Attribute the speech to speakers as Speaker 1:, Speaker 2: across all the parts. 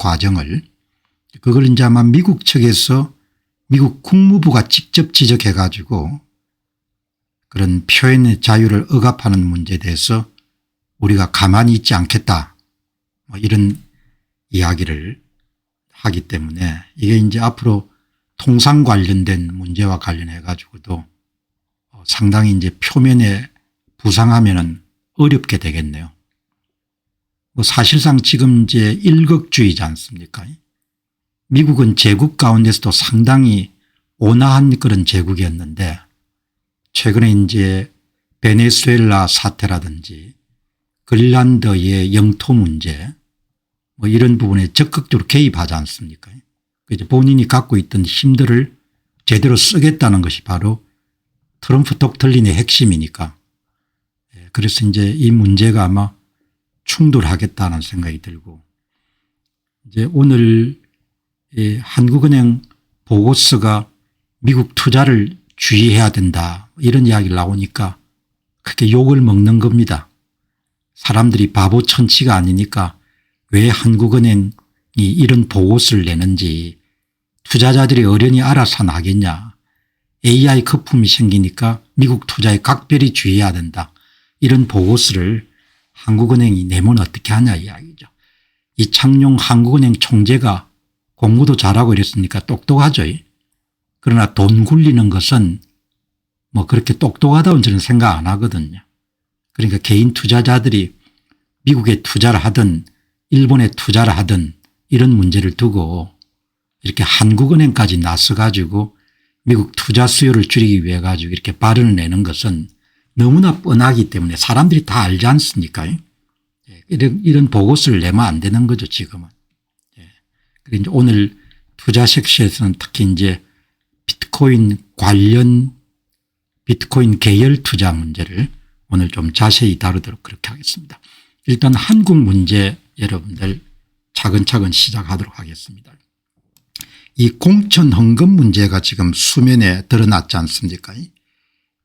Speaker 1: 과정을 그걸 이제 아마 미국 측에서 미국 국무부가 직접 지적해 가지고 그런 표현의 자유를 억압하는 문제에 대해서 우리가 가만히 있지 않겠다 뭐 이런 이야기를 하기 때문에 이게 이제 앞으로 통상 관련된 문제와 관련해 가지고도 상당히 이제 표면에 부상하면은 어렵게 되겠네요. 뭐 사실상 지금 이제 일극주의지 않습니까? 미국은 제국 가운데서도 상당히 온화한 그런 제국이었는데 최근에 이제 베네수엘라 사태라든지 그린란드의 영토 문제 뭐 이런 부분에 적극적으로 개입하지 않습니까? 이제 본인이 갖고 있던 힘들을 제대로 쓰겠다는 것이 바로 트럼프 독트린의 핵심이니까 그래서 이제 이 문제가 아마 충돌하겠다는 생각이 들고 이제 오늘 한국은행 보고서가 미국 투자를 주의해야 된다 이런 이야기를 나오니까 그렇게 욕을 먹는 겁니다. 사람들이 바보 천치가 아니니까 왜 한국은행이 이런 보고서를 내는지 투자자들이 어련히 알아서 나겠냐. AI 거품이 생기니까 미국 투자에 각별히 주의해야 된다. 이런 보고서를 한국은행이 내면 어떻게 하냐 이야기죠. 이창용 한국은행 총재가 공부도 잘하고 이랬으니까 똑똑하죠. 그러나 돈 굴리는 것은 뭐 그렇게 똑똑하다고는 저는 생각 안 하거든요. 그러니까 개인 투자자들이 미국에 투자를 하든 일본에 투자를 하든 이런 문제를 두고 이렇게 한국은행까지 나서 가지고 미국 투자 수요를 줄이기 위해 가지고 이렇게 발언을 내는 것은 너무나 뻔하기 때문에 사람들이 다 알지 않습니까? 이런 보고서를 내면 안 되는 거죠 지금은. 그리고 이제 오늘 투자 섹션에서는 특히 이제 비트코인 관련 비트코인 계열 투자 문제를 오늘 좀 자세히 다루도록 그렇게 하겠습니다. 일단 한국 문제 여러분들 차근차근 시작하도록 하겠습니다. 이 공천 헌금 문제가 지금 수면에 드러났지 않습니까?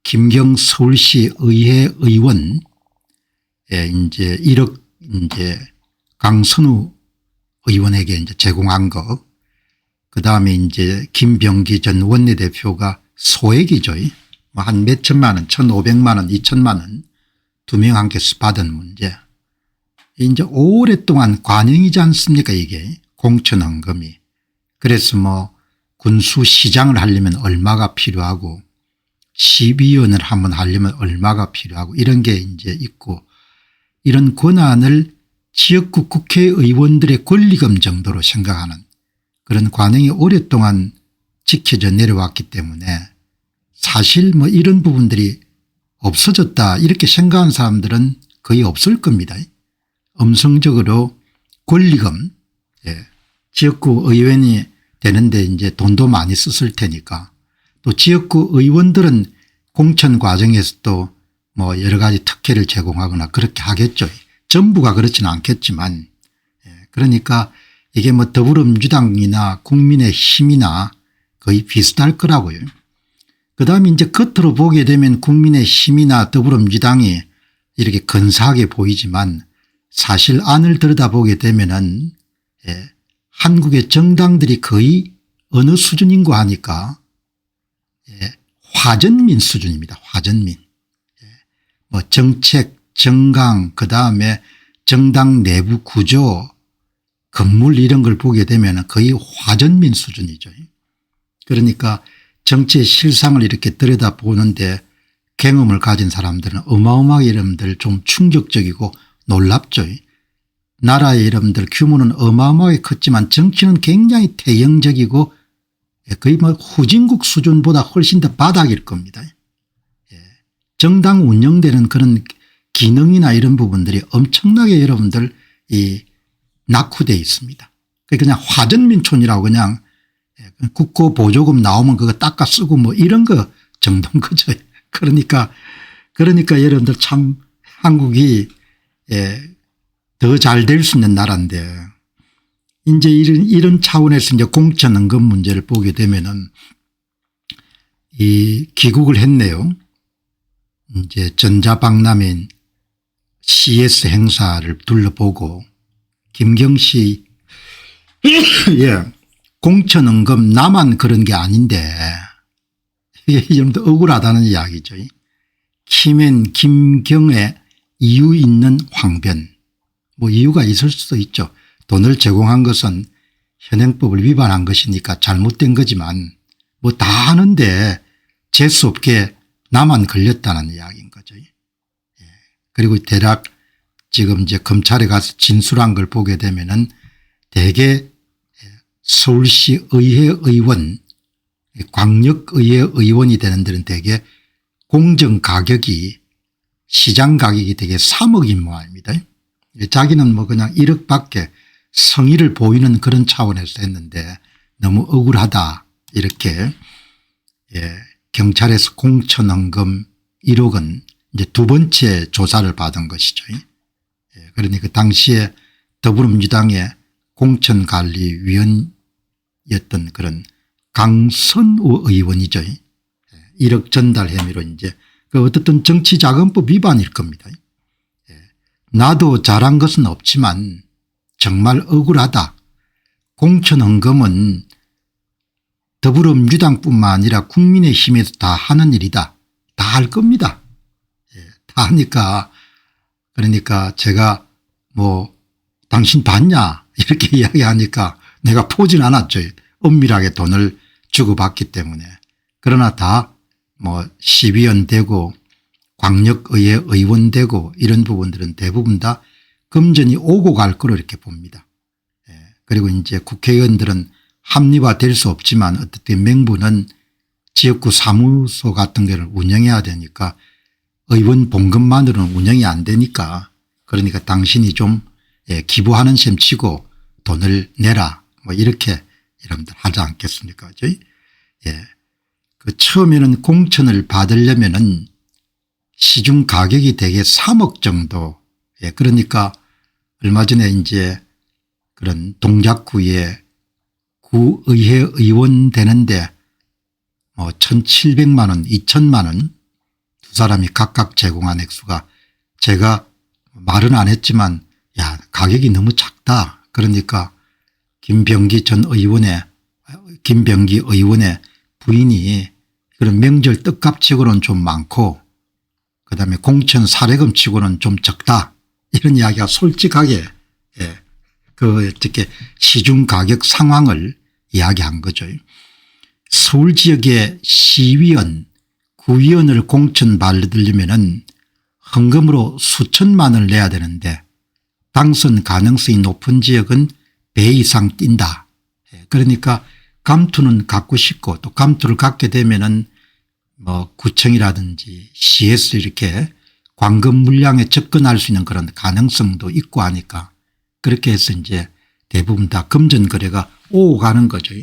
Speaker 1: 김경 서울시 의회 의원 이제 1억 이제 강선우 의원에게 이제 제공한 거, 그 다음에 이제 김병기 전 원내대표가 소액이죠. 뭐 한 몇천만 원, 1,500만 원, 2천만 원 두 명 함께서 받은 문제. 이제 오랫동안 관행이지 않습니까 이게 공천 헌금이. 그래서 뭐 군수시장을 하려면 얼마가 필요하고 시의원을 한번 하려면 얼마가 필요하고 이런 게 이제 있고 이런 권한을 지역구 국회의원들의 권리금 정도로 생각하는 그런 관행이 오랫동안 지켜져 내려왔기 때문에 사실 뭐 이런 부분들이 없어졌다 이렇게 생각하는 사람들은 거의 없을 겁니다. 음성적으로 권리금 지역구 의원이 되는데 이제 돈도 많이 썼을 테니까 또 지역구 의원들은 공천 과정에서도 뭐 여러 가지 특혜를 제공하거나 그렇게 하겠죠. 전부가 그렇지는 않겠지만 그러니까 이게 뭐 더불어민주당이나 국민의힘이나 거의 비슷할 거라고요. 그다음에 이제 겉으로 보게 되면 국민의힘이나 더불어민주당이 이렇게 근사하게 보이지만 사실 안을 들여다보게 되면은 한국의 정당들이 거의 어느 수준인고 하니까 화전민 수준입니다. 화전민. 뭐 정책, 정강, 그다음에 정당 내부 구조, 건물 이런 걸 보게 되면 거의 화전민 수준이죠. 그러니까 정치의 실상을 이렇게 들여다보는데 경험을 가진 사람들은 어마어마하게 여러분들 좀 충격적이고 놀랍죠. 나라의 여러분들 규모는 어마어마하게 컸지만 정치는 굉장히 태형적이고 거의 뭐 후진국 수준보다 훨씬 더 바닥일 겁니다. 정당 운영되는 그런 기능이나 이런 부분들이 엄청나게 여러분들 낙후되어 있습니다. 그냥 화전민촌이라고 그냥 국고 보조금 나오면 그거 닦아 쓰고 뭐 이런 거 정도인 거죠. 그러니까 여러분들 참 한국이 더 잘 될 수 있는 나라인데 이제 이런 차원에서 이제 공천 헌금 문제를 보게 되면은 이 귀국을 했네요. 이제 전자박람회 CS 행사를 둘러보고 김경식 예, 공천헌금 나만 그런 게 아닌데 이게 좀 더 억울하다는 이야기죠. 김앤 김경의 이유 있는 황변. 뭐 이유가 있을 수도 있죠. 돈을 제공한 것은 현행법을 위반한 것이니까 잘못된 거지만 뭐 다 하는데 재수없게 나만 걸렸다는 이야기인 거죠. 예. 그리고 대략 지금 이제 검찰에 가서 진술한 걸 보게 되면은 대개 서울시 의회 의원, 광역의회 의원이 되는 데는 대개 공정 가격이 시장 가격이 되게 3억인 모양입니다. 자기는 뭐 그냥 1억밖에 성의를 보이는 그런 차원에서 했는데 너무 억울하다 이렇게 경찰에서 공천헌금 1억 원 이제 두 번째 조사를 받은 것이죠. 그러니까 당시에 더불어민주당의 공천관리위원이었던 그런 강선우 의원이죠. 1억 전달 혐의로 이제 그 어떻든 정치자금법 위반일 겁니다. 나도 잘한 것은 없지만 정말 억울하다. 공천헌금은 더불어민주당뿐만 아니라 국민의힘에서 다 하는 일이다. 다 할 겁니다. 다 하니까 그러니까 제가 뭐 당신 봤냐 이렇게 이야기하니까 내가 보진 않았죠. 엄밀하게 돈을 주고받기 때문에. 그러나 다 뭐 시의원 되고 광역의회 의원 되고 이런 부분들은 대부분 다 금전이 오고 갈 거로 이렇게 봅니다. 그리고 이제 국회의원들은 합리화될 수 없지만 어떻든 명분은 지역구 사무소 같은 데를 운영해야 되니까 의원 봉급만으로는 운영이 안 되니까 그러니까 당신이 좀 기부하는 셈 치고 돈을 내라 뭐 이렇게 여러분들 하지 않겠습니까? 그 처음에는 공천을 받으려면은 시중 가격이 대개 3억 정도 그러니까 얼마 전에 이제 그런 동작구에 구의회 의원 되는데 뭐 1,700만 원 2천만 원 두 사람이 각각 제공한 액수가 제가 말은 안 했지만 야 가격이 너무 작다. 그러니까 김병기 의원의 부인이 그런 명절 떡값 치고는 좀 많고 그다음에 공천 사례금 치고는 좀 적다. 이런 이야기가 솔직하게 그 어떻게 시중 가격 상황을 이야기한 거죠. 서울 지역의 시의원, 구의원을 공천 받으려면은 헌금으로 수천만 원을 내야 되는데 당선 가능성이 높은 지역은 배 이상 뛴다. 그러니까 감투는 갖고 싶고 또 감투를 갖게 되면은 뭐 구청이라든지 시에서 이렇게 광금 물량에 접근할 수 있는 그런 가능성도 있고 하니까 그렇게 해서 이제 대부분 다 금전 거래가 오고 가는 거죠.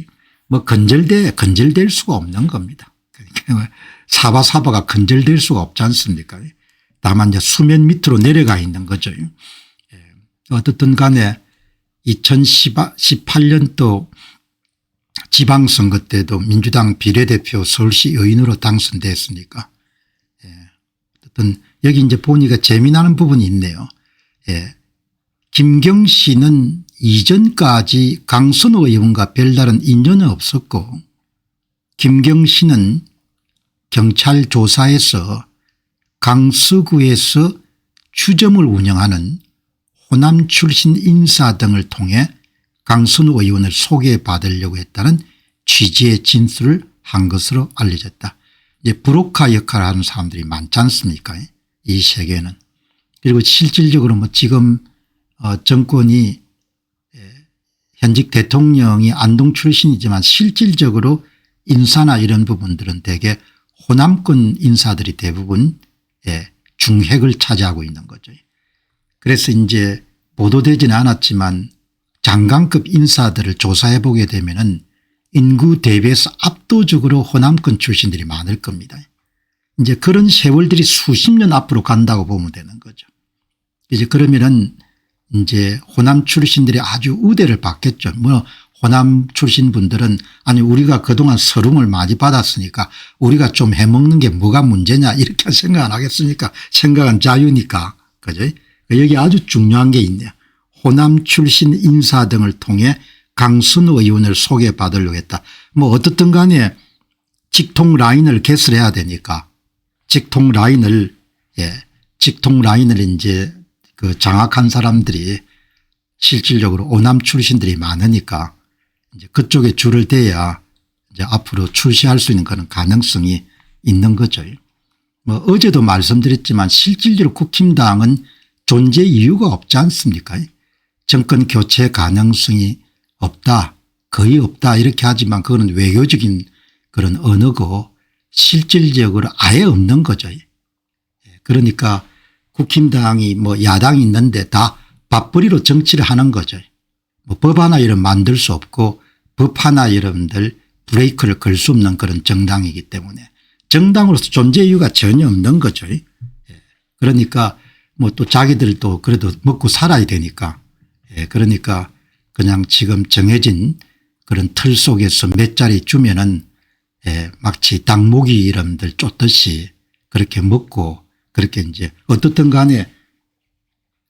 Speaker 1: 뭐 건절될 수가 없는 겁니다. 그러니까 사바사바가 건절될 수가 없지 않습니까? 다만 이제 수면 밑으로 내려가 있는 거죠. 어떻든 간에 2018년도 지방선거 때도 민주당 비례대표 서울시 의원으로 당선됐으니까 어쨌든 여기 이제 보니까 재미나는 부분이 있네요. 김경 씨는 이전까지 강선우 의원과 별다른 인연은 없었고 김경 씨는 경찰 조사에서 강서구에서 주점을 운영하는 호남 출신 인사 등을 통해 강선우 의원을 소개받으려고 했다는 취지의 진술을 한 것으로 알려졌다. 이제 브로커 역할을 하는 사람들이 많지 않습니까? 이 세계는. 그리고 실질적으로 뭐 지금 정권이 현직 대통령이 안동 출신이지만 실질적으로 인사나 이런 부분들은 대개 호남권 인사들이 대부분 중핵을 차지하고 있는 거죠. 그래서 이제 보도되지는 않았지만 장관급 인사들을 조사해 보게 되면은 인구 대비해서 압도적으로 호남권 출신들이 많을 겁니다. 이제 그런 세월들이 수십 년 앞으로 간다고 보면 되는 거죠. 이제 그러면은 이제 호남 출신들이 아주 우대를 받겠죠. 뭐 호남 출신 분들은 아니 우리가 그동안 서름을 많이 받았으니까 우리가 좀 해먹는 게 뭐가 문제냐 이렇게 생각 안 하겠습니까? 생각은 자유니까. 그죠? 여기 아주 중요한 게 있네요. 호남 출신 인사 등을 통해 강선우 의원을 소개받으려고 했다. 뭐 어떻든 간에 직통 라인을 개설해야 되니까 직통 라인을 이제 그 장악한 사람들이 실질적으로 오남 출신들이 많으니까 이제 그쪽에 줄을 대야 이제 앞으로 출시할 수 있는 그런 가능성이 있는 거죠. 뭐 어제도 말씀드렸지만 실질적으로 국힘당은 존재 이유가 없지 않습니까? 정권 교체 가능성이 없다, 거의 없다 이렇게 하지만 그거는 외교적인 그런 언어고 실질적으로 아예 없는 거죠. 그러니까 국힘당이 뭐 야당이 있는데 다 밥벌이로 정치를 하는 거죠. 뭐 법 하나 이런 만들 수 없고 법 하나 여러분들 브레이크를 걸 수 없는 그런 정당이기 때문에 정당으로서 존재 이유가 전혀 없는 거죠. 그러니까 뭐 또 자기들도 그래도 먹고 살아야 되니까 그러니까 그냥 지금 정해진 그런 틀 속에서 몇 자리 주면은 마치 닭모기 이름들 쫓듯이 그렇게 먹고 그렇게 이제 어떻든 간에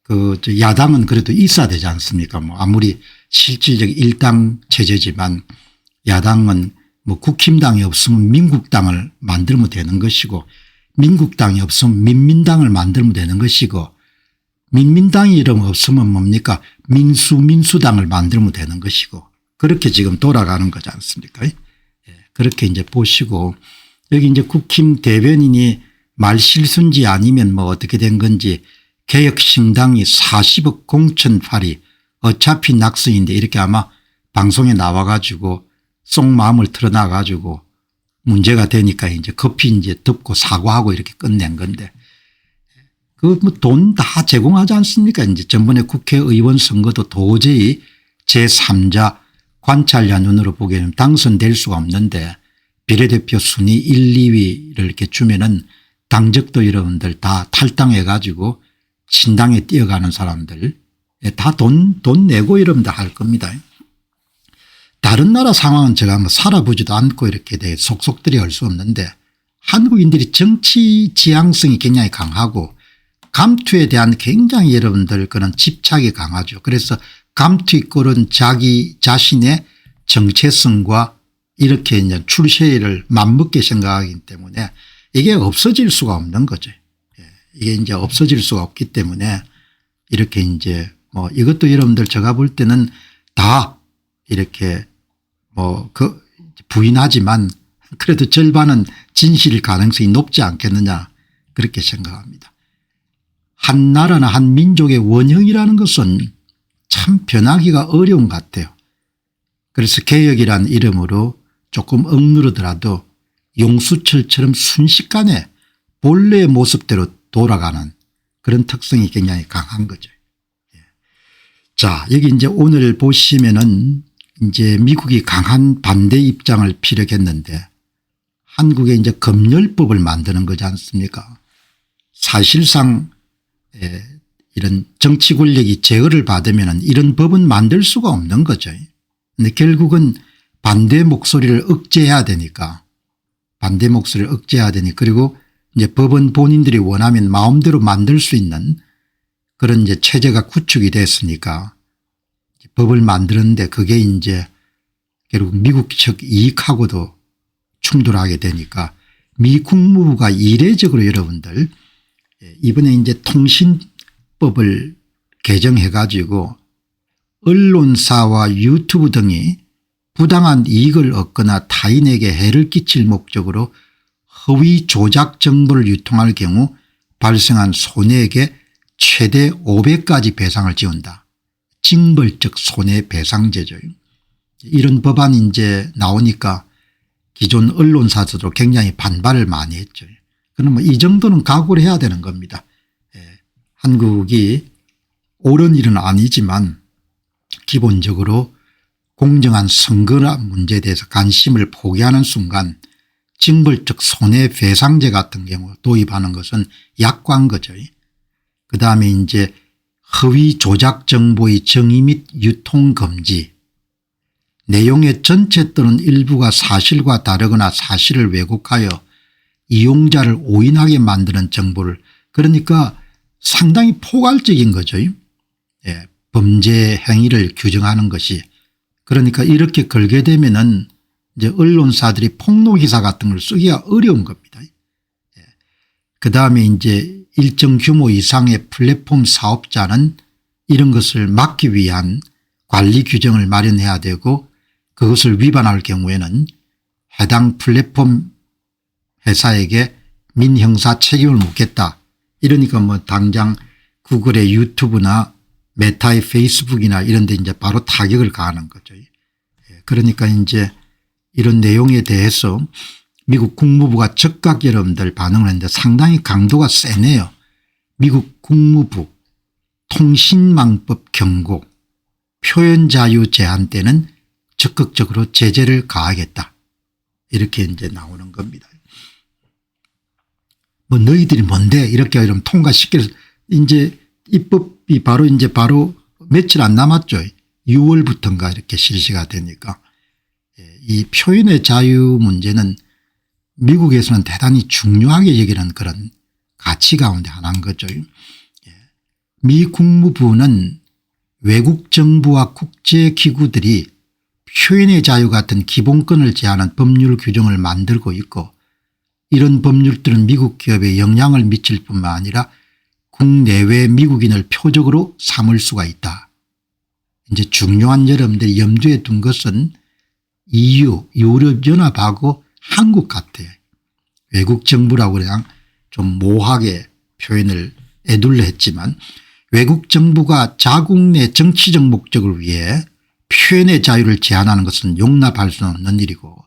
Speaker 1: 그 야당은 그래도 있어야 되지 않습니까? 뭐 아무리 실질적 일당 체제지만 야당은 뭐 국힘당이 없으면 민국당을 만들면 되는 것이고 민국당이 없으면 민민당을 만들면 되는 것이고 민민당이 이름 없으면 뭡니까? 민수당을 만들면 되는 것이고 그렇게 지금 돌아가는 거지 않습니까? 그렇게 이제 보시고 여기 이제 국힘 대변인이 말실수인지 아니면 뭐 어떻게 된 건지 개혁신당이 40억 공천팔이 어차피 낙선인데 이렇게 아마 방송에 나와 가지고 속마음을 털어놔 가지고 문제가 되니까 이제 급히 이제 덮고 사과하고 이렇게 끝낸 건데 그 뭐 돈 다 제공하지 않습니까? 이제 전번에 국회의원 선거도 도저히 제3자 관찰자 눈으로 보기에는 당선될 수가 없는데 비례대표 순위 1, 2위를 이렇게 주면은 당적도 여러분들 다 탈당해 가지고 신당에 뛰어가는 사람들 다 돈 내고 여러분들 할 겁니다. 다른 나라 상황은 제가 뭐 살아보지도 않고 이렇게 속속들이 할 수 없는데 한국인들이 정치 지향성이 굉장히 강하고 감투에 대한 굉장히 여러분들 그런 집착이 강하죠. 그래서 감투 이꼴은 자기 자신의 정체성과 이렇게 이제 출세를 맘먹게 생각하기 때문에 이게 없어질 수가 없는 거죠. 이게 이제 없어질 수가 없기 때문에 이렇게 이제 뭐 이것도 여러분들 제가 볼 때는 다 이렇게 뭐 그 부인하지만 그래도 절반은 진실일 가능성이 높지 않겠느냐 그렇게 생각합니다. 한 나라나 한 민족의 원형이라는 것은 참 변하기가 어려운 것 같아요. 그래서 개혁이라는 이름으로 조금 억누르더라도 용수철처럼 순식간에 본래의 모습대로 돌아가는 그런 특성이 굉장히 강한 거죠. 자, 여기 이제 오늘 보시면은 이제 미국이 강한 반대 입장을 피력했는데 한국에 이제 검열법을 만드는 거지 않습니까? 사실상 이런 정치 권력이 제어를 받으면 이런 법은 만들 수가 없는 거죠. 그런데 결국은 반대 목소리를 억제해야 되니까 그리고 이제 법은 본인들이 원하면 마음대로 만들 수 있는 그런 이제 체제가 구축이 됐으니까 법을 만드는데 그게 이제 결국 미국 측 이익하고도 충돌하게 되니까 미 국무부가 이례적으로 여러분들 이번에 이제 통신법을 개정해 가지고 언론사와 유튜브 등이 부당한 이익을 얻거나 타인에게 해를 끼칠 목적으로 허위 조작 정보를 유통할 경우 발생한 손해액의 최대 500까지 배상을 지운다. 징벌적 손해배상제죠. 이런 법안이 이제 나오니까 기존 언론사들도 굉장히 반발을 많이 했죠. 그러면 이 정도는 각오를 해야 되는 겁니다. 한국이 옳은 일은 아니지만 기본적으로 공정한 선거 문제에 대해서 관심을 포기하는 순간 징벌적 손해배상제 같은 경우 도입하는 것은 약관 거죠. 그다음에 이제 허위 조작 정보의 정의 및 유통 금지, 내용의 전체 또는 일부가 사실과 다르거나 사실을 왜곡하여 이용자를 오인하게 만드는 정보를, 그러니까 상당히 포괄적인 거죠. 범죄 행위를 규정하는 것이 그러니까 이렇게 걸게 되면은 이제 언론사들이 폭로기사 같은 걸 쓰기가 어려운 겁니다. 그다음에 이제 일정 규모 이상의 플랫폼 사업자는 이런 것을 막기 위한 관리 규정을 마련해야 되고 그것을 위반할 경우에는 해당 플랫폼 회사에게 민형사 책임을 묻겠다. 이러니까 뭐 당장 구글의 유튜브나 메타의 페이스북이나 이런 데 이제 바로 타격을 가하는 거죠. 그러니까 이제 이런 내용에 대해서 미국 국무부가 즉각 여러분들 반응을 했는데 상당히 강도가 세네요. 미국 국무부 통신망법 경고 표현 자유 제한 때는 적극적으로 제재를 가하겠다. 이렇게 이제 나오는 겁니다. 뭐 너희들이 뭔데 이렇게 이러면 통과시켜서 이제 입법이 바로 며칠 안 남았죠. 6월부터인가 이렇게 실시가 되니까 이 표현의 자유 문제는 미국에서는 대단히 중요하게 여기는 그런 가치 가운데 하나인 거죠. 미 국무부는 외국 정부와 국제기구들이 표현의 자유 같은 기본권을 제한하는 법률 규정을 만들고 있고 이런 법률들은 미국 기업에 영향을 미칠 뿐만 아니라 국내외 미국인을 표적으로 삼을 수가 있다. 이제 중요한 여러분들이 염두에 둔 것은 EU, 유럽연합하고 한국 같아요. 외국 정부라고 그냥 좀 모호하게 표현을 애둘러 했지만 외국 정부가 자국 내 정치적 목적을 위해 표현의 자유를 제한하는 것은 용납할 수 없는 일이고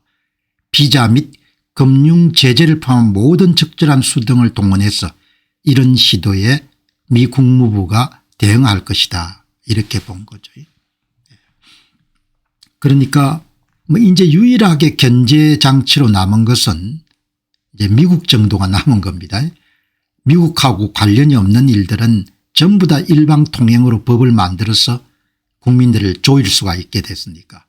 Speaker 1: 비자 및 금융 제재를 포함한 모든 적절한 수 등을 동원해서 이런 시도에 미 국무부가 대응할 것이다. 이렇게 본 거죠. 그러니까 뭐 이제 유일하게 견제 장치로 남은 것은 이제 미국 정도가 남은 겁니다. 미국하고 관련이 없는 일들은 전부 다 일방 통행으로 법을 만들어서 국민들을 조일 수가 있게 됐으니까.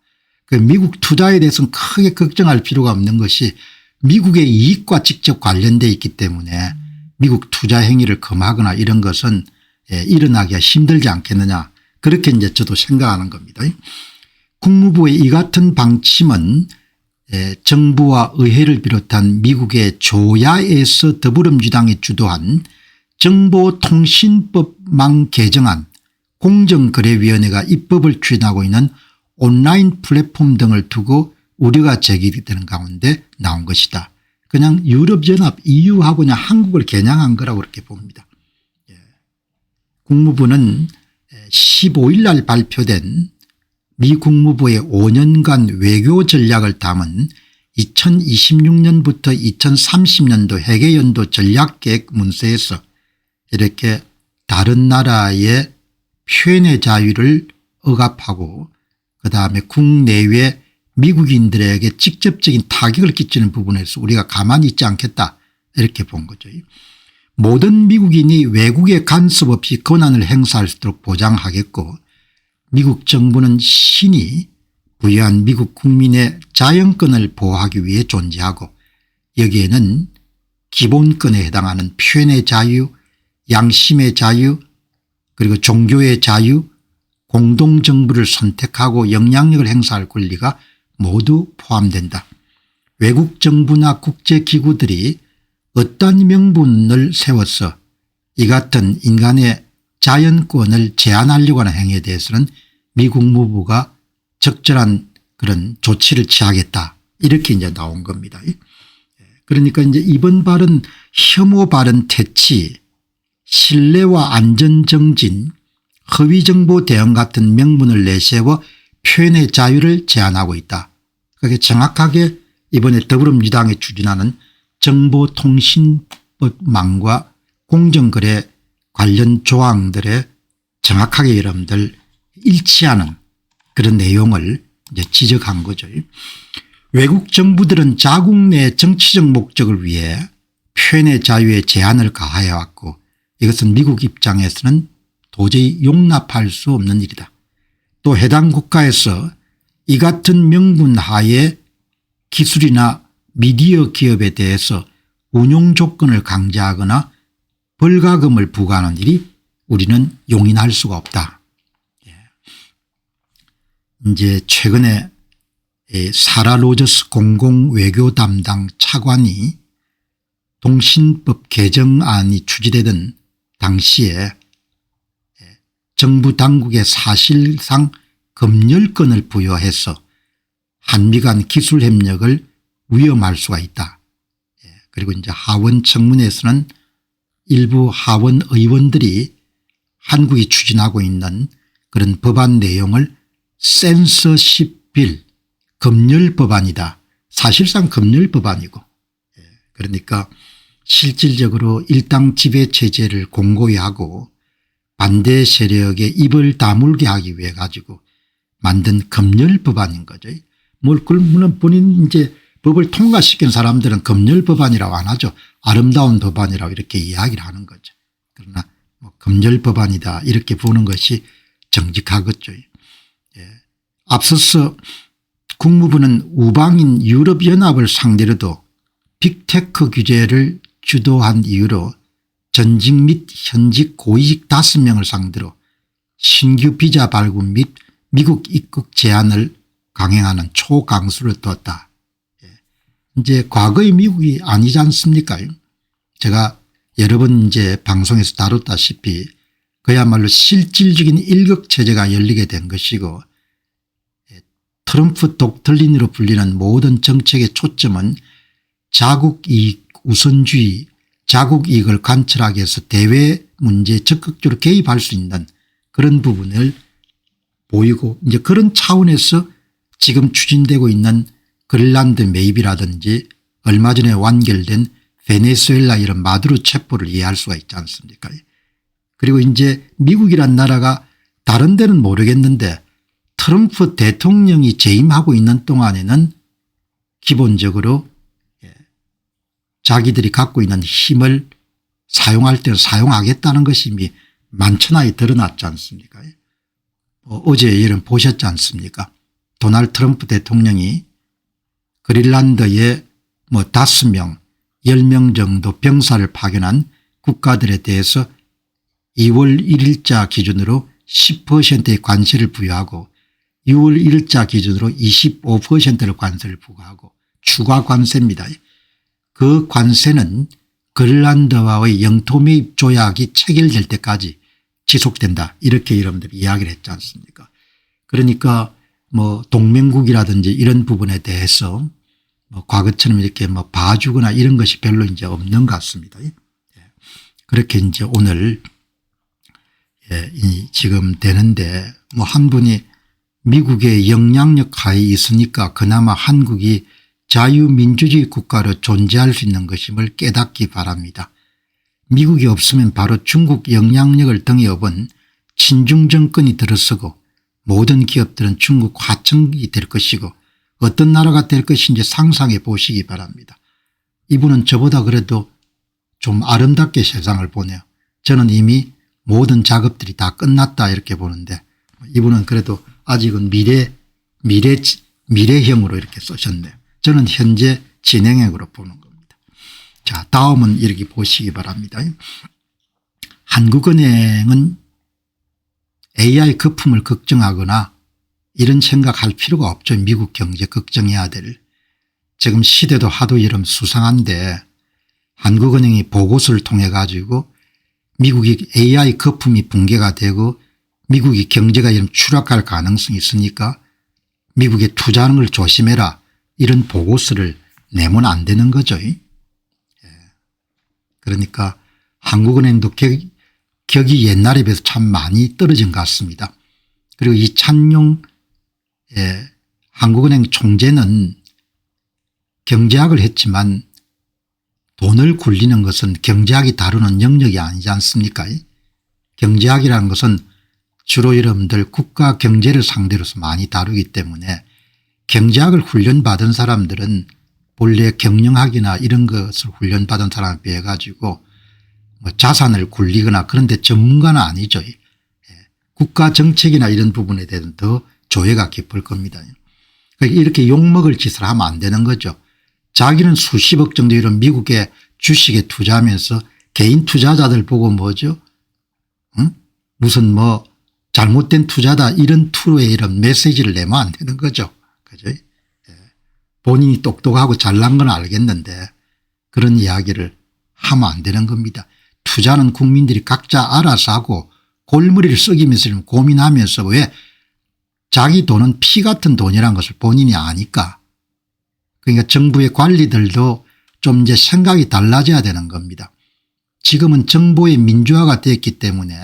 Speaker 1: 그 미국 투자에 대해서는 크게 걱정할 필요가 없는 것이 미국의 이익과 직접 관련되어 있기 때문에 미국 투자 행위를 금하거나 이런 것은 일어나기가 힘들지 않겠느냐. 그렇게 이제 저도 생각하는 겁니다. 국무부의 이 같은 방침은 정부와 의회를 비롯한 미국의 조야에서 더불어민주당이 주도한 정보통신법망 개정안 공정거래위원회가 입법을 추진하고 있는 온라인 플랫폼 등을 두고 우려가 제기되는 가운데 나온 것이다. 그냥 유럽연합 EU하고 그냥 한국을 겨냥한 거라고 그렇게 봅니다. 국무부는 15일 날 발표된 미 국무부의 5년간 외교 전략을 담은 2026년부터 2030년도 회계연도 전략계획 문서에서 이렇게 다른 나라의 표현의 자유를 억압하고 그다음에 국내외 미국인들에게 직접적인 타격을 끼치는 부분에서 우리가 가만히 있지 않겠다 이렇게 본 거죠. 모든 미국인이 외국의 간섭 없이 권한을 행사할 수 있도록 보장하겠고 미국 정부는 신이 부여한 미국 국민의 자연권을 보호하기 위해 존재하고 여기에는 기본권에 해당하는 표현의 자유, 양심의 자유 그리고 종교의 자유, 공동정부를 선택하고 영향력을 행사할 권리가 모두 포함된다. 외국 정부나 국제기구들이 어떤 명분을 세워서 이 같은 인간의 자연권을 제한하려고 하는 행위에 대해서는 미 국무부가 적절한 그런 조치를 취하겠다. 이렇게 이제 나온 겁니다. 그러니까 이제 이번 발언 혐오 발언 퇴치, 신뢰와 안전 정진, 허위정보 대응 같은 명분을 내세워 표현의 자유를 제한하고 있다. 그게 정확하게 이번에 더불어민주당이 추진하는 정보통신법망과 공정거래 관련 조항들에 정확하게 여러분들 일치하는 그런 내용을 이제 지적한 거죠. 외국 정부들은 자국 내 정치적 목적을 위해 표현의 자유에 제한을 가하여 왔고 이것은 미국 입장에서는 도저히 용납할 수 없는 일이다. 또 해당 국가에서 이 같은 명분 하에 기술이나 미디어 기업에 대해서 운용 조건을 강제하거나 벌가금을 부과하는 일이 우리는 용인할 수가 없다. 이제 최근에 사라 로저스 공공외교 담당 차관이 통신법 개정안이 추진되던 당시에 정부 당국에 사실상 검열권을 부여해서 한미 간 기술 협력을 위험할 수가 있다. 그리고 이제 하원 청문회에서는 일부 하원 의원들이 한국이 추진하고 있는 그런 법안 내용을 센서십 빌 검열 법안이다. 사실상 검열 법안이고 그러니까 실질적으로 일당 지배체제를 공고히 하고 반대 세력에 입을 다물게 하기 위해 가지고 만든 검열 법안인 거죠. 물론 본인 이제 법을 통과시킨 사람들은 검열 법안이라고 안 하죠. 아름다운 법안이라고 이렇게 이야기를 하는 거죠. 그러나 뭐 검열 법안이다 이렇게 보는 것이 정직하겠죠. 앞서서 국무부는 우방인 유럽연합을 상대로도 빅테크 규제를 주도한 이유로 전직 및 현직 고위직 5명을 상대로 신규 비자 발급 및 미국 입국 제한을 강행하는 초강수를 뒀다. 이제 과거의 미국이 아니지 않습니까? 제가 여러 번 이제 방송에서 다뤘다시피 그야말로 실질적인 일극체제가 열리게 된 것이고 트럼프 독트린으로 불리는 모든 정책의 초점은 자국이익 우선주의 자국이익을 관철하기 위해서 대외 문제에 적극적으로 개입할 수 있는 그런 부분을 보이고 이제 그런 차원에서 지금 추진되고 있는 그린란드 매입이라든지 얼마 전에 완결된 베네수엘라 이런 마두로 체포를 이해할 수가 있지 않습니까? 그리고 이제 미국이란 나라가 다른 데는 모르겠는데 트럼프 대통령이 재임하고 있는 동안에는 기본적으로 자기들이 갖고 있는 힘을 사용할 때는 사용하겠다는 것이 이미 만천하에 드러났지 않습니까? 어제 이런 보셨지 않습니까? 도널드 트럼프 대통령이 그린란드에 뭐 5명 10명 정도 병사를 파견한 국가들에 대해서 2월 1일자 기준으로 10%의 관세를 부여하고 6월 1일자 기준으로 25%를 관세를 부과하고 추가 관세입니다. 그 관세는 그린란드와의 영토 매입 조약이 체결될 때까지 지속된다. 이렇게 여러분들이 이야기를 했지 않습니까? 그러니까 뭐 동맹국이라든지 이런 부분에 대해서 뭐 과거처럼 이렇게 뭐 봐주거나 이런 것이 별로 이제 없는 것 같습니다. 그렇게 이제 오늘 지금 되는데 뭐 한 분이 미국의 영향력 하에 있으니까 그나마 한국이 자유민주주의 국가로 존재할 수 있는 것임을 깨닫기 바랍니다. 미국이 없으면 바로 중국 영향력을 등에 업은 친중 정권이 들어서고 모든 기업들은 중국 하청이 될 것이고 어떤 나라가 될 것인지 상상해 보시기 바랍니다. 이분은 저보다 그래도 좀 아름답게 세상을 보네요. 저는 이미 모든 작업들이 다 끝났다 이렇게 보는데 이분은 그래도 아직은 미래형으로 이렇게 쓰셨네요. 저는 현재 진행형으로 보는 겁니다. 자, 다음은 이렇게 보시기 바랍니다. 한국은행은 AI 거품을 걱정하거나 이런 생각할 필요가 없죠. 미국 경제 걱정해야 될. 지금 시대도 하도 이름 수상한데 한국은행이 보고서를 통해 가지고 미국이 AI 거품이 붕괴가 되고 미국이 경제가 이런 추락할 가능성이 있으니까 미국에 투자하는 걸 조심해라. 이런 보고서를 내면 안 되는 거죠. 그러니까 한국은행도 격이 옛날에 비해서 참 많이 떨어진 것 같습니다. 그리고 이 찬용 한국은행 총재는 경제학을 했지만 돈을 굴리는 것은 경제학이 다루는 영역이 아니지 않습니까? 경제학이라는 것은 주로 여러분들 국가 경제를 상대로서 많이 다루기 때문에 경제학을 훈련받은 사람들은 본래 경영학이나 이런 것을 훈련받은 사람에 비해 가지고 뭐 자산을 굴리거나 그런 데 전문가는 아니죠. 국가 정책이나 이런 부분에 대해서는 더 조예가 깊을 겁니다. 그러니까 이렇게 욕먹을 짓을 하면 안 되는 거죠. 자기는 수십억 정도 이런 미국의 주식에 투자하면서 개인 투자자들 보고 뭐죠? 응? 무슨 뭐 잘못된 투자다 이런 투의 이런 메시지를 내면 안 되는 거죠. 그죠? 본인이 똑똑하고 잘난 건 알겠는데 그런 이야기를 하면 안 되는 겁니다. 투자는 국민들이 각자 알아서 하고 골머리를 썩이면서 고민하면서 왜 자기 돈은 피 같은 돈이라는 것을 본인이 아니까. 그러니까 정부의 관리들도 좀 이제 생각이 달라져야 되는 겁니다. 지금은 정보의 민주화가 됐기 때문에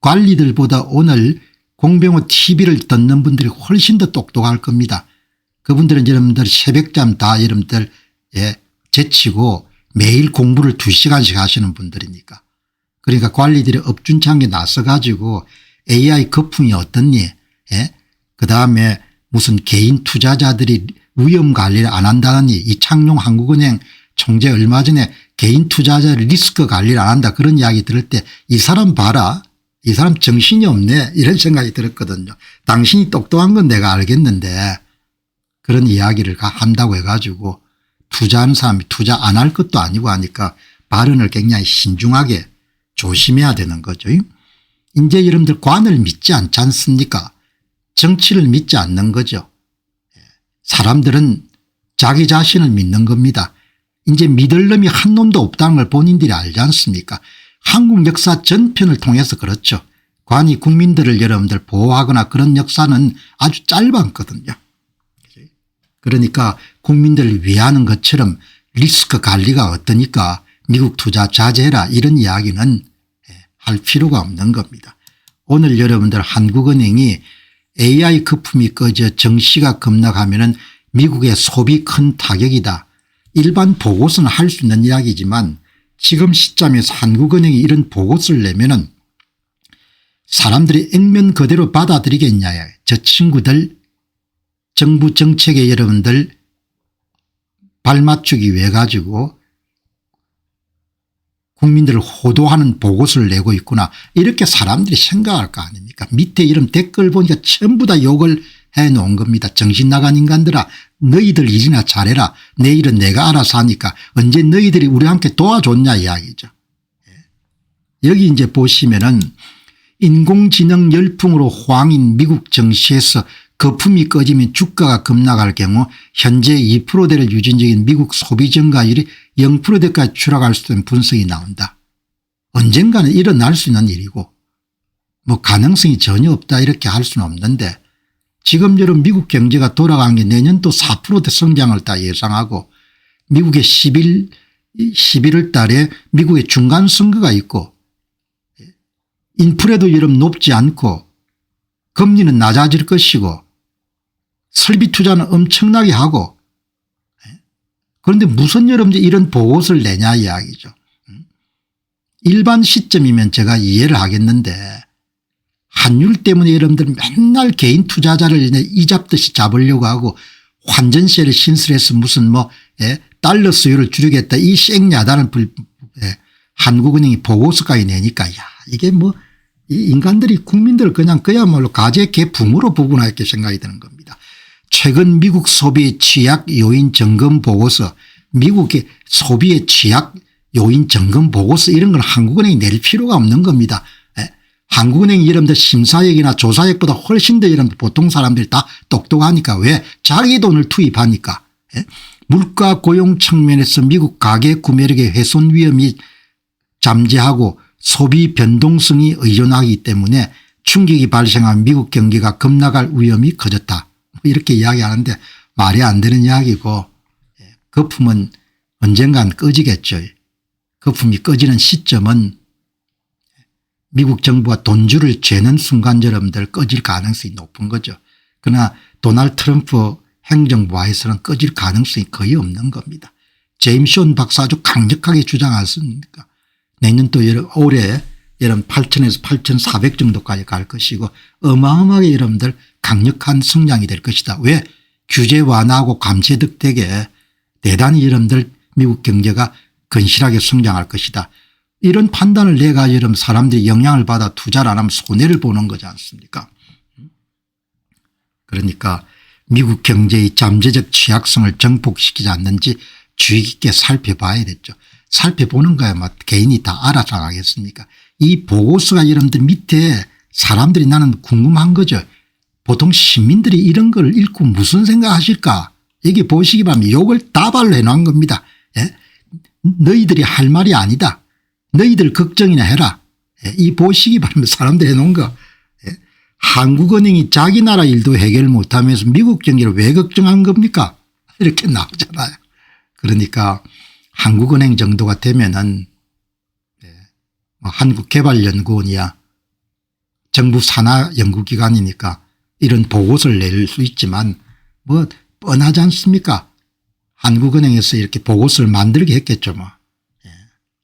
Speaker 1: 관리들보다 오늘 공병호 TV를 듣는 분들이 훨씬 더 똑똑할 겁니다. 그분들은 여러분들 새벽잠 다 여러분들 제치고 매일 공부를 2시간씩 하시는 분들이니까. 그러니까 관리들이 엎준창에 나서 가지고 AI 거품이 어떻니 그다음에 무슨 개인 투자자들이 위험 관리를 안 한다더니 이창용 한국은행 총재 얼마 전에 개인 투자자를 리스크 관리를 안 한다 그런 이야기 들을 때 이 사람 봐라. 이 사람 정신이 없네 이런 생각이 들었거든요. 당신이 똑똑한 건 내가 알겠는데 그런 이야기를 한다고 해가지고 투자하는 사람이 투자 안 할 것도 아니고 하니까 발언을 굉장히 신중하게 조심해야 되는 거죠. 이제 여러분들 관을 믿지 않지 않습니까? 정치를 믿지 않는 거죠. 사람들은 자기 자신을 믿는 겁니다. 이제 믿을 놈이 한 놈도 없다는 걸 본인들이 알지 않습니까? 한국 역사 전편을 통해서 그렇죠. 관이 국민들을 여러분들 보호하거나 그런 역사는 아주 짧았거든요. 그러니까 국민들을 위하는 것처럼 리스크 관리가 어떠니까 미국 투자 자제해라 이런 이야기는 할 필요가 없는 겁니다. 오늘 여러분들 한국은행이 AI 거품이 꺼져 정시가 급락하면은 미국의 소비 큰 타격이다. 일반 보고서는 할 수 있는 이야기지만 지금 시점에서 한국은행이 이런 보고서를 내면은 사람들이 액면 그대로 받아들이겠냐. 저 친구들 정부 정책에 여러분들 발맞추기 위해 가지고 국민들을 호도하는 보고서를 내고 있구나 이렇게 사람들이 생각할 거 아닙니까? 밑에 이런 댓글 보니까 전부 다 욕을 해놓은 겁니다. 정신 나간 인간들아 너희들 일이나 잘해라. 내 일은 내가 알아서 하니까 언제 너희들이 우리 함께 도와줬냐 이야기죠. 여기 이제 보시면은 인공지능 열풍으로 호황인 미국 증시에서 거품이 꺼지면 주가가 급락할 경우 현재 2%대를 유진 중인 미국 소비 증가율이 0%대까지 추락할 수 있는 분석이 나온다. 언젠가는 일어날 수 있는 일이고 뭐 가능성이 전혀 없다 이렇게 할 수는 없는데 지금 여러분 미국 경제가 돌아간 게 내년도 4%대 성장을 다 예상하고 미국의 11월 달에 미국의 중간선거가 있고 인플레도 여러분 높지 않고 금리는 낮아질 것이고 설비 투자는 엄청나게 하고 그런데 무슨 여러분들 이런 보고서를 내냐 이야기죠. 일반 시점이면 제가 이해를 하겠는데 환율 때문에 여러분들 맨날 개인 투자자를 이 잡듯이 잡으려고 하고 환전세를 신설해서 무슨 뭐 달러 수요를 줄이겠다 이 쌩야단을 한국은행이 보고서까지 내니까 야 이게 뭐 이 인간들이 국민들을 그냥 그야말로 가재 개붕으로 보구나 이렇게 생각이 드는 겁니다. 최근 미국 소비의 취약 요인 점검 보고서 미국의 소비의 취약 요인 점검 보고서 이런 걸 한국은행이 낼 필요가 없는 겁니다. 한국은행이 여러분들 심사역이나 조사역보다 훨씬 더 여러분들 보통 사람들이 다 똑똑하니까 왜 자기 돈을 투입하니까 물가 고용 측면에서 미국 가계 구매력의 훼손 위험이 잠재하고 소비 변동성이 의존하기 때문에 충격이 발생한 미국 경기가 급락할 위험이 커졌다. 이렇게 이야기하는데 말이 안 되는 이야기고 거품은 언젠간 꺼지겠죠. 거품이 꺼지는 시점은 미국 정부가 돈줄을 죄는 순간 여러분들 꺼질 가능성이 높은 거죠. 그러나 도널드 트럼프 행정부하에서는 꺼질 가능성이 거의 없는 겁니다. 제임스 션 박사 아주 강력하게 주장했습니까? 내년도 올해 여러분 8,000에서 8,400 정도까지 갈 것이고 어마어마하게 여러분들 강력한 성장이 될 것이다. 왜? 규제 완화하고 감세 덕택에 대단히 여러분들 미국 경제가 건실하게 성장할 것이다. 이런 판단을 내가 여러분 사람들이 영향을 받아 투자를 안 하면 손해를 보는 거지 않습니까? 그러니까 미국 경제의 잠재적 취약성을 정복시키지 않는지 주의 깊게 살펴봐야 됐죠. 살펴보는 거야 뭐 개인이 다 알아서 하겠습니까? 이 보고서가 여러분들 밑에 사람들이 나는 궁금한 거죠. 보통 시민들이 이런 걸 읽고 무슨 생각하실까. 여기 보시기 바랍니다. 욕을 다발로 해놓은 겁니다. 예? 너희들이 할 말이 아니다. 너희들 걱정이나 해라. 예? 이 보시기 바랍니다. 사람들이 해놓은 거. 예? 한국은행이 자기 나라 일도 해결 못하면서 미국 경기를 왜 걱정한 겁니까? 이렇게 나오잖아요. 그러니까 한국은행 정도가 되면은 한국개발연구원이야 정부 산하 연구기관이니까 이런 보고서를 낼 수 있지만 뭐 뻔하지 않습니까? 한국은행에서 이렇게 보고서를 만들게 했겠죠. 뭐.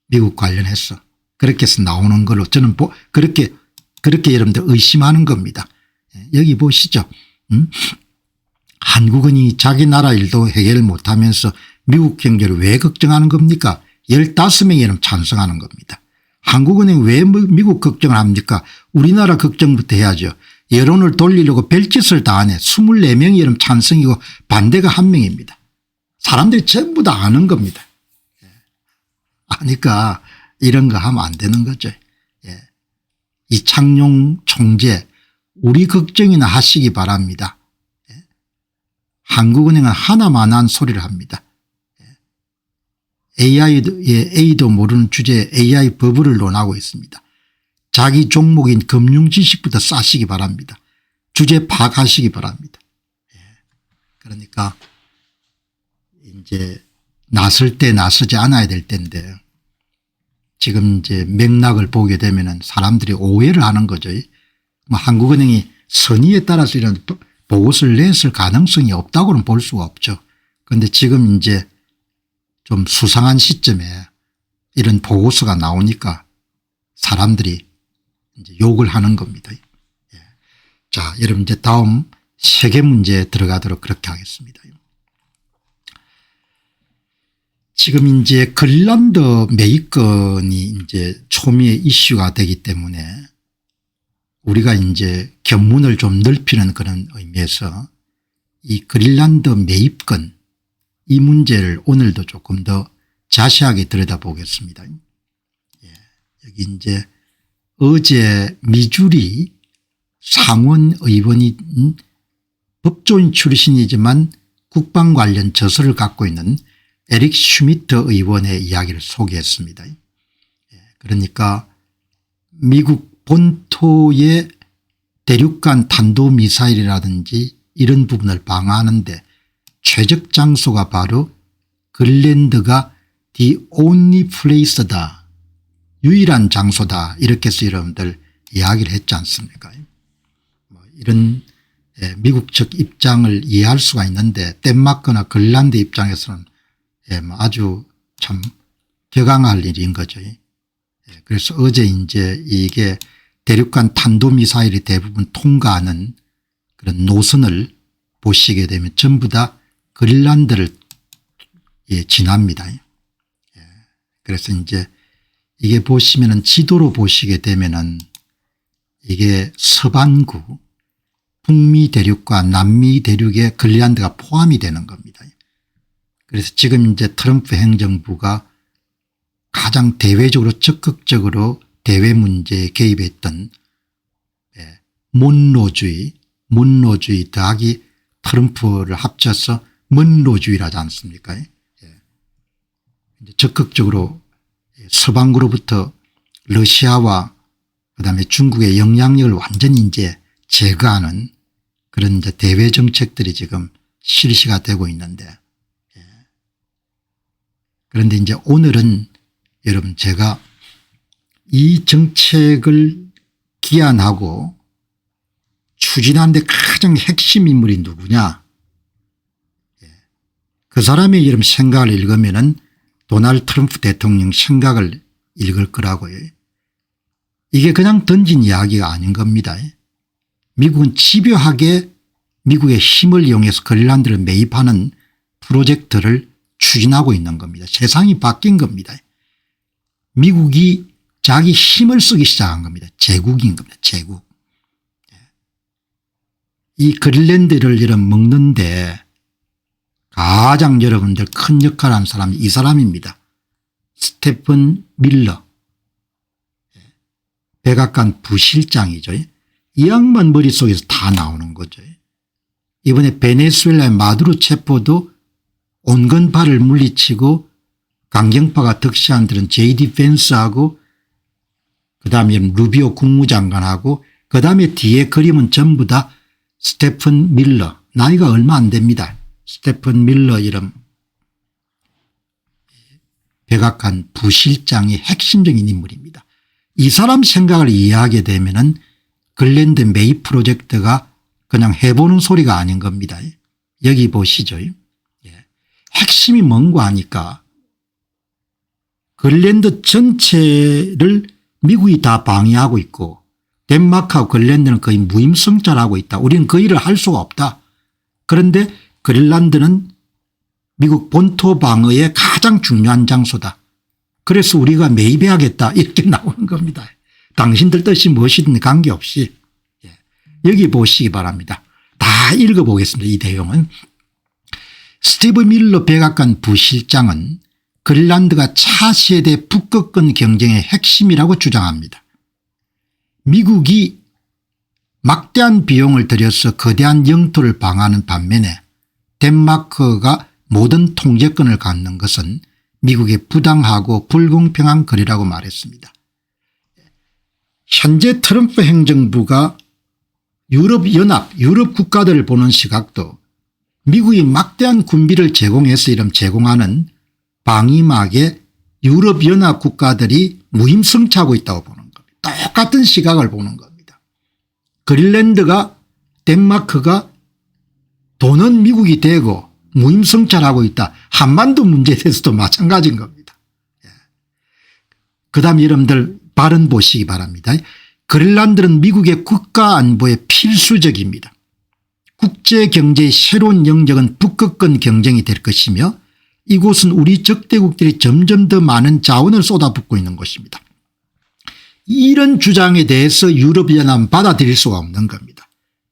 Speaker 1: 미국 관련해서 그렇게 해서 나오는 걸로 저는 그렇게 여러분들 의심하는 겁니다. 여기 보시죠. 한국은행이 자기 나라 일도 해결 못하면서 미국 경제를 왜 걱정하는 겁니까? 15명이 이름 찬성하는 겁니다. 한국은행 왜 미국 걱정을 합니까? 우리나라 걱정부터 해야죠. 여론을 돌리려고 별짓을 다 하네. 24명이 이름 찬성이고 반대가 1명입니다. 사람들이 전부 다 아는 겁니다. 아니까 이런 거 하면 안 되는 거죠. 이창용 총재 우리 걱정이나 하시기 바랍니다. 한국은행은 하나만한 소리를 합니다. A도 모르는 주제에 AI 버블을 논하고 있습니다. 자기 종목인 금융 지식부터 싸시기 바랍니다. 주제 파악하시기 바랍니다. 그러니까 이제 나설 때 나서지 않아야 될 텐데 지금 이제 맥락을 보게 되면은 사람들이 오해를 하는 거죠. 뭐 한국은행이 선의에 따라서 이런 보고서를 냈을 가능성이 없다고는 볼 수가 없죠. 그런데 지금 이제 좀 수상한 시점에 이런 보고서가 나오니까 사람들이 이제 욕을 하는 겁니다. 자, 여러분 이제 다음 세계 문제에 들어가도록 그렇게 하겠습니다. 지금 이제 그린란드 매입권이 이제 초미의 이슈가 되기 때문에 우리가 이제 견문을 좀 넓히는 그런 의미에서 이 그린란드 매입권 이 문제를 오늘도 조금 더 자세하게 들여다보겠습니다. 여기 이제 어제 미주리 상원 의원이 법조인 출신이지만 국방 관련 저서를 갖고 있는 에릭 슈미트 의원의 이야기를 소개했습니다. 그러니까 미국 본토의 대륙간 탄도미사일이라든지 이런 부분을 방어하는데 최적 장소가 바로 그린란드가 the only place다. 유일한 장소다. 이렇게 해서 여러분들 이야기를 했지 않습니까? 이런 미국 측 입장을 이해할 수가 있는데 덴마크나 그린란드 입장에서는 아주 참 격앙할 일인 거죠. 그래서 어제 이제 이게 대륙간 탄도미사일이 대부분 통과하는 그런 노선을 보시게 되면 전부 다 그린란드를 지납니다. 그래서 이제 이게 보시면은 지도로 보시게 되면은 이게 서반구 북미 대륙과 남미 대륙에 그린란드가 포함이 되는 겁니다. 그래서 지금 이제 트럼프 행정부가 가장 대외적으로 적극적으로 대외 문제에 개입했던 몬로주의 더하기 트럼프를 합쳐서 먼로주의라지 않습니까? 적극적으로 서방으로부터 러시아와 그다음에 중국의 영향력을 완전히 이제 제거하는 그런 이제 대외 정책들이 지금 실시가 되고 있는데 그런데 이제 오늘은 여러분 제가 이 정책을 기안하고 추진하는 데 가장 핵심 인물이 누구냐. 그 사람의 이름 생각을 읽으면은 도널드 트럼프 대통령 생각을 읽을 거라고요. 이게 그냥 던진 이야기가 아닌 겁니다. 미국은 집요하게 미국의 힘을 이용해서 그린란드를 매입하는 프로젝트를 추진하고 있는 겁니다. 세상이 바뀐 겁니다. 미국이 자기 힘을 쓰기 시작한 겁니다. 제국인 겁니다. 제국. 이 그린란드를 이런 먹는데 가장 여러분들 큰 역할을 한 사람이 이 사람입니다. 스테픈 밀러. 백악관 부실장이죠. 이 양반 머릿속에서 다 나오는 거죠. 이번에 베네수엘라의 마두로 체포도 온건파를 물리치고 강경파가 득세한 들은 JD 펜스하고 그다음에 루비오 국무장관하고 그다음에 뒤에 그림은 전부 다 스테픈 밀러, 나이가 얼마 안 됩니다. 스테픈 밀러 이름 백악관 부실장이 핵심적인 인물입니다. 이 사람 생각을 이해하게 되면은 글랜드 메이 프로젝트가 그냥 해보는 소리가 아닌 겁니다. 여기 보시죠. 핵심이 뭔가 하니까 글랜드 전체를 미국이 다 방해하고 있고 덴마크하고 글랜드는 거의 무임승차하고 있다. 우리는 그 일을 할 수가 없다. 그런데 그린란드는 미국 본토 방어의 가장 중요한 장소다. 그래서 우리가 매입해야겠다 이렇게 나오는 겁니다. 당신들 뜻이 무엇이든 관계없이. 여기 보시기 바랍니다. 다 읽어보겠습니다. 이 내용은. 스티브 밀러 백악관 부실장은 그린란드가 차세대 북극권 경쟁의 핵심이라고 주장합니다. 미국이 막대한 비용을 들여서 거대한 영토를 방어하는 반면에 덴마크가 모든 통제권을 갖는 것은 미국의 부당하고 불공평한 거래라고 말했습니다. 현재 트럼프 행정부가 유럽연합, 유럽 국가들을 보는 시각도 미국이 막대한 군비를 제공해서 이런 제공하는 방위막에 유럽연합 국가들이 무임승차하고 있다고 보는 겁니다. 똑같은 시각을 보는 겁니다. 그린란드가 덴마크가 돈은 미국이 되고 무임승차하고 있다. 한반도 문제에 대해서도 마찬가지인 겁니다. 그다음 여러분들 발언 보시기 바랍니다. 그린란드는 미국의 국가 안보에 필수적입니다. 국제경제의 새로운 영역은 북극권 경쟁이 될 것이며 이곳은 우리 적대국들이 점점 더 많은 자원을 쏟아붓고 있는 곳입니다. 이런 주장에 대해서 유럽연합은 받아들일 수가 없는 겁니다.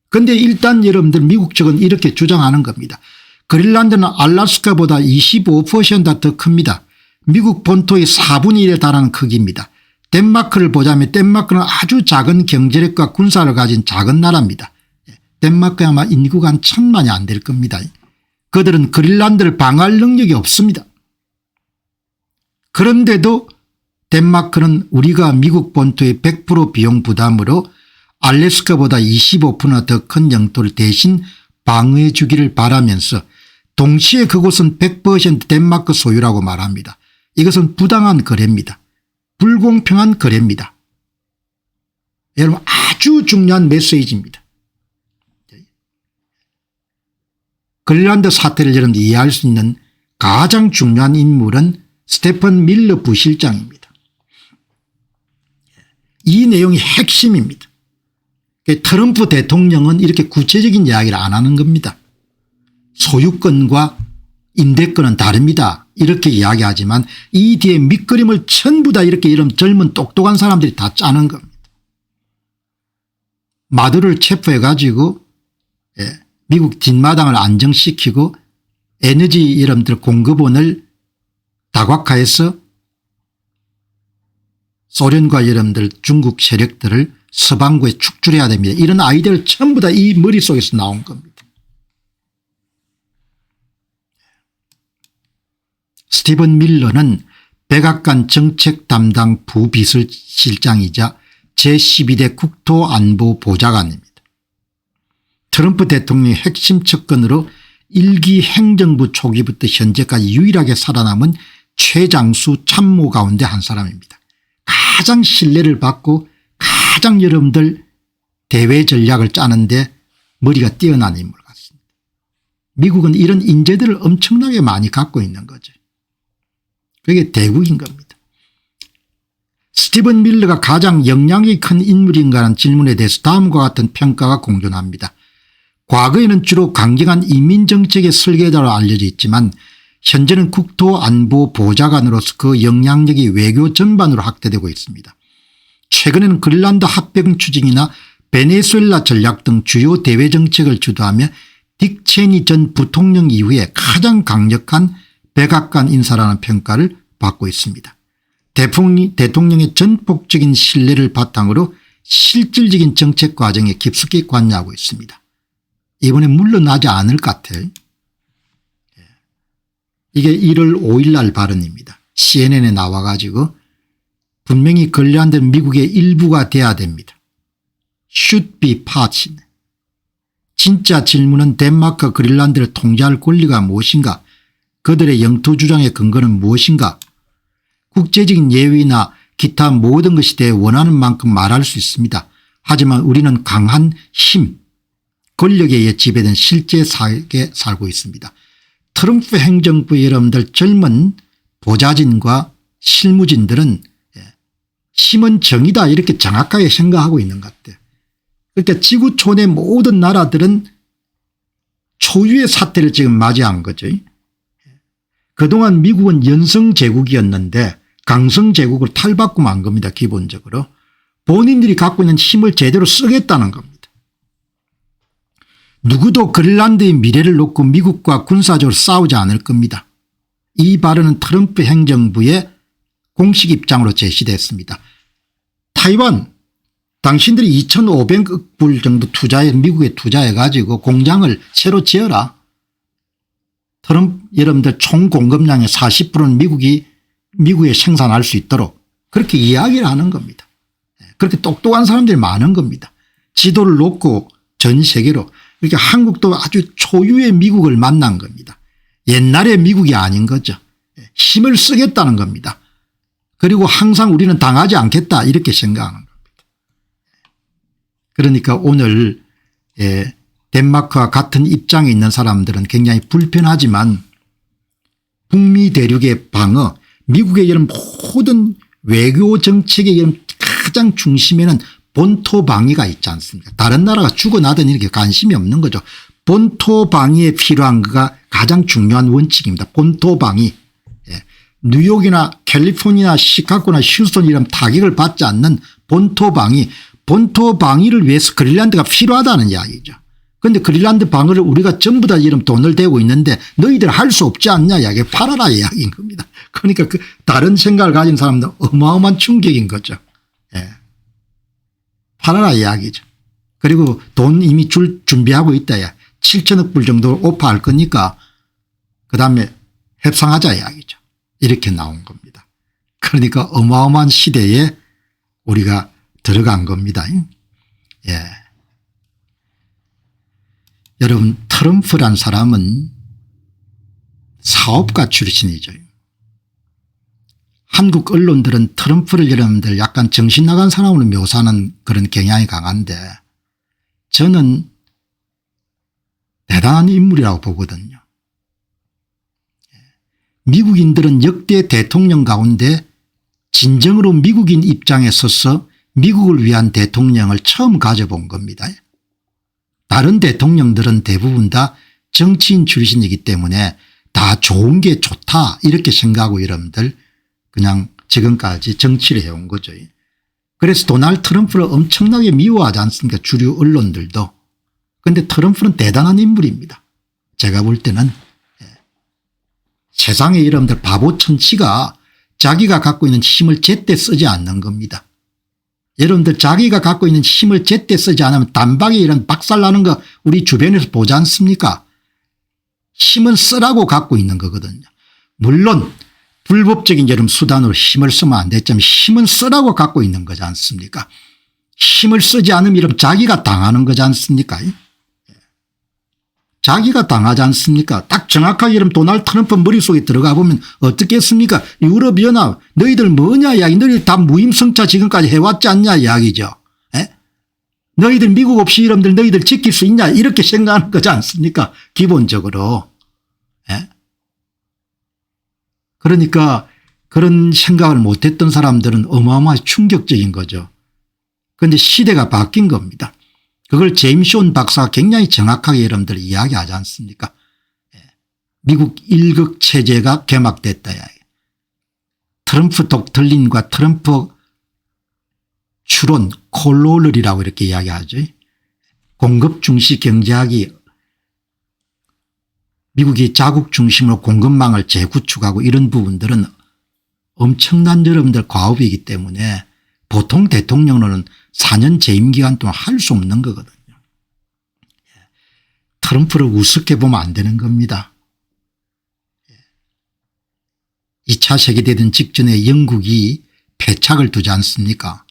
Speaker 1: 그런데 일단 여러분들 미국 측은 이렇게 주장하는 겁니다. 그린란드는 알래스카보다 25%더 큽니다. 미국 본토의 4분의 1에 달하는 크기입니다. 덴마크를 보자면 덴마크는 아주 작은 경제력과 군사를 가진 작은 나라입니다. 덴마크에 아마 인구가 한 1000만이 안 될 겁니다. 그들은 그린란드를 방어할 능력이 없습니다. 그런데도 덴마크는 우리가 미국 본토의 100% 비용 부담으로 알래스카보다 25%나 더 큰 영토를 대신 방어해 주기를 바라면서 동시에 그곳은 100% 덴마크 소유라고 말합니다. 이것은 부당한 거래입니다. 불공평한 거래입니다. 여러분 아주 중요한 메시지입니다. 그린란드 사태를 여러분 이해할 수 있는 가장 중요한 인물은 스테픈 밀러 부실장입니다. 이 내용이 핵심입니다. 트럼프 대통령은 이렇게 구체적인 이야기를 안 하는 겁니다. 소유권과 임대권은 다릅니다. 이렇게 이야기하지만 이 뒤에 밑그림을 전부 다 이렇게 이런 젊은 똑똑한 사람들이 다 짜는 겁니다. 마두로를 체포해 가지고 미국 뒷마당을 안정시키고 에너지 여러분들 공급원을 다각화해서 소련과 여러분들 중국 세력들을 서방구에 축출해야 됩니다. 이런 아이디어를 전부 다 이 머릿속에서 나온 겁니다. 스티븐 밀러는 백악관 정책 담당 부비서실장이자 제12대 국토안보보좌관입니다. 트럼프 대통령의 핵심 측근으로 1기 행정부 초기부터 현재까지 유일하게 살아남은 최장수 참모 가운데 한 사람입니다. 가장 신뢰를 받고 가장 여러분들 대외 전략을 짜는데 머리가 뛰어난 인물 같습니다. 미국은 이런 인재들을 엄청나게 많이 갖고 있는 거죠. 그게 대국인 겁니다. 스티븐 밀러가 가장 영향이 큰 인물인가라는 질문에 대해서 다음과 같은 평가가 공존합니다. 과거에는 주로 강경한 이민정책의 설계자로 알려져 있지만 현재는 국토안보보좌관으로서 그 영향력이 외교 전반으로 확대되고 있습니다. 최근에는 그린란드 합병 추진이나 베네수엘라 전략 등 주요 대외 정책을 주도하며 딕 체니 전 부통령 이후에 가장 강력한 백악관 인사라는 평가를 받고 있습니다. 대통령의 전폭적인 신뢰를 바탕으로 실질적인 정책 과정에 깊숙이 관여하고 있습니다. 이번에 물러나지 않을 것 같아요. 이게 1월 5일 날 발언입니다. CNN에 나와 가지고 분명히 걸레안들은 미국의 일부가 돼야 됩니다. should be part. 진짜 질문은 덴마크와 그린란드를 통제할 권리가 무엇인가, 그들의 영토 주장의 근거는 무엇인가, 국제적인 예의나 기타 모든 것에 대해 원하는 만큼 말할 수 있습니다. 하지만 우리는 강한 힘, 권력에 의해 지배된 실제 사회에 살고 있습니다. 트럼프 행정부의 여러분들 젊은 보좌진과 실무진들은 힘은 정의다 이렇게 정확하게 생각하고 있는 것 같아요. 그러니까 지구촌의 모든 나라들은 초유의 사태를 지금 맞이한 거죠. 그동안 미국은 연성제국이었는데 강성제국을 탈바꿈 한 겁니다. 기본적으로. 본인들이 갖고 있는 힘을 제대로 쓰겠다는 겁니다. 누구도 그린란드의 미래를 놓고 미국과 군사적으로 싸우지 않을 겁니다. 이 발언은 트럼프 행정부의 공식 입장으로 제시됐습니다. 타이완, 당신들이 2,500억 불 정도 미국에 투자해 가지고 공장을 새로 지어라. 트럼프 여러분들 총 공급량의 40%는 미국에 생산할 수 있도록 그렇게 이야기를 하는 겁니다. 그렇게 똑똑한 사람들이 많은 겁니다. 지도를 놓고 전 세계로. 그러니까 한국도 아주 초유의 미국을 만난 겁니다. 옛날의 미국이 아닌 거죠. 힘을 쓰겠다는 겁니다. 그리고 항상 우리는 당하지 않겠다 이렇게 생각하는 겁니다. 그러니까 오늘 덴마크와 같은 입장에 있는 사람들은 굉장히 불편하지만 북미 대륙의 방어, 미국의 이런 모든 외교 정책의 이런 가장 중심에는 본토 방위가 있지 않습니까? 다른 나라가 죽어나든 이렇게 관심이 없는 거죠. 본토 방위에 필요한 거가 가장 중요한 원칙입니다. 본토 방위. 뉴욕이나 캘리포니아, 시카고나 휴스턴 이런 타격을 받지 않는 본토 방위. 본토 방위를 위해서 그린란드가 필요하다는 이야기죠. 그런데 그린란드 방어를 우리가 전부 다 이런 돈을 대고 있는데 너희들 할 수 없지 않냐 이야기, 팔아라 이야기인 겁니다. 그러니까 그 다른 생각을 가진 사람들은 어마어마한 충격인 거죠. 팔아라 이야기죠. 그리고 돈 이미 줄 준비하고 있다. 7천억 불 정도 오파할 거니까 그다음에 협상하자 이야기죠. 이렇게 나온 겁니다. 그러니까 어마어마한 시대에 우리가 들어간 겁니다. 여러분 트럼프란 사람은 사업가 출신이죠. 한국 언론들은 트럼프를 여러분들 약간 정신 나간 사람으로 묘사하는 그런 경향이 강한데 저는 대단한 인물이라고 보거든요. 미국인들은 역대 대통령 가운데 진정으로 미국인 입장에 서서 미국을 위한 대통령을 처음 가져본 겁니다. 다른 대통령들은 대부분 다 정치인 출신이기 때문에 다 좋은 게 좋다 이렇게 생각하고 여러분들 그냥 지금까지 정치를 해온 거죠. 그래서 도널드 트럼프를 엄청나게 미워하지 않습니까? 주류 언론들도. 그런데 트럼프는 대단한 인물입니다. 제가 볼 때는 세상에 여러분들 바보 천치가 자기가 갖고 있는 힘을 제때 쓰지 않는 겁니다. 여러분들 자기가 갖고 있는 힘을 제때 쓰지 않으면 단박에 이런 박살나는 거 우리 주변에서 보지 않습니까? 힘은 쓰라고 갖고 있는 거거든요. 물론 불법적인 여름 수단으로 힘을 쓰면 안 됐지만 힘은 쓰라고 갖고 있는 거지 않습니까? 힘을 쓰지 않으면 이러면 자기가 당하는 거지 않습니까? 자기가 당하지 않습니까? 딱 정확하게 이러면 도널드 트럼프 머릿속에 들어가 보면 어떻겠습니까? 유럽연합 너희들 뭐냐 이야기, 너희들 다 무임승차 지금까지 해왔지 않냐 이야기죠. 너희들 미국 없이 여러분들 너희들 지킬 수 있냐 이렇게 생각하는 거지 않습니까? 기본적으로. 그러니까 그런 생각을 못했던 사람들은 어마어마하게 충격적인 거죠. 그런데 시대가 바뀐 겁니다. 그걸 제임스 온 박사가 굉장히 정확하게 여러분들 이야기하지 않습니까? 미국 일극 체제가 개막됐다. 트럼프 독트린과 트럼프 추론 콜로럴이라고 이렇게 이야기하죠. 공급 중시 경제학이 미국이 자국 중심으로 공급망을 재구축하고 이런 부분들은 엄청난 여러분들 과업이기 때문에 보통 대통령으로는 4년 재임 기간 동안 할 수 없는 거거든요. 트럼프를 우습게 보면 안 되는 겁니다. 2차 세계대전 직전에 영국이 패착을 두지 않습니까?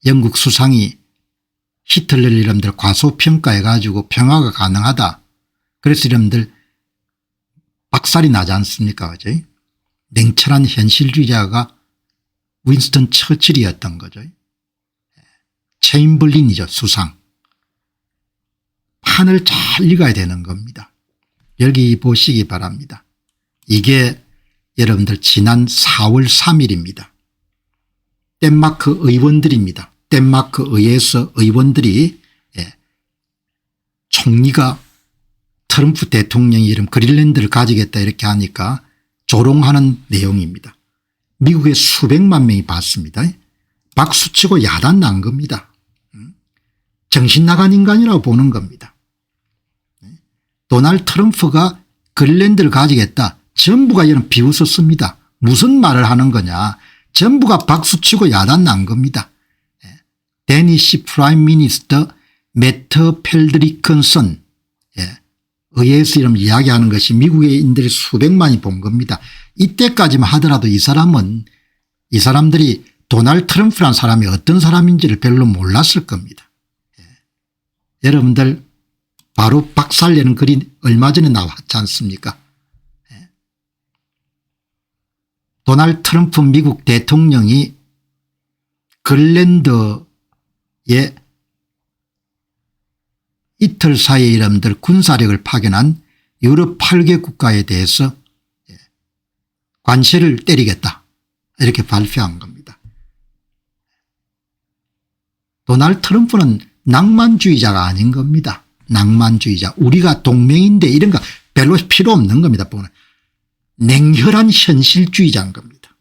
Speaker 1: 영국 수상이 히틀러를 이름들 과소평가해 가지고 평화가 가능하다. 그래서 이름들 박살이 나지 않습니까? 그죠? 냉철한 현실주의자가 윈스턴 처칠이었던 거죠. 체인벌린이죠. 수상. 판을 잘 읽어야 되는 겁니다. 여기 보시기 바랍니다. 이게 여러분들 지난 4월 3일입니다. 덴마크 의원들입니다. 덴마크 의회에서 의원들이 총리가 트럼프 대통령이 이름 그린란드를 가지겠다 이렇게 하니까 조롱하는 내용입니다. 미국의 수백만 명이 봤습니다. 박수치고 야단 난 겁니다. 정신 나간 인간이라고 보는 겁니다. 도널드 트럼프가 그린란드를 가지겠다. 전부가 이런 비웃었습니다. 무슨 말을 하는 거냐. 전부가 박수치고 야단 난 겁니다. 데니시 프라임 미니스터 매터 펠드리컨슨 의회에서 이런 이야기하는 것이 미국인들이 수백만이 본 겁니다. 이때까지만 하더라도 이 사람들이 도널드 트럼프라는 사람이 어떤 사람인지를 별로 몰랐을 겁니다. 여러분들 바로 박살내는 글이 얼마 전에 나왔지 않습니까? 도널드 트럼프 미국 대통령이 그린란드에 이틀 사이에 여러분들 군사력을 파견한 유럽 8개 국가에 대해서 관세를 때리겠다 이렇게 발표한 겁니다. 도널드 트럼프는 낭만주의자가 아닌 겁니다. 낭만주의자. 우리가 동맹인데 이런 거 별로 필요 없는 겁니다. 냉혈한 현실주의자인 겁니다.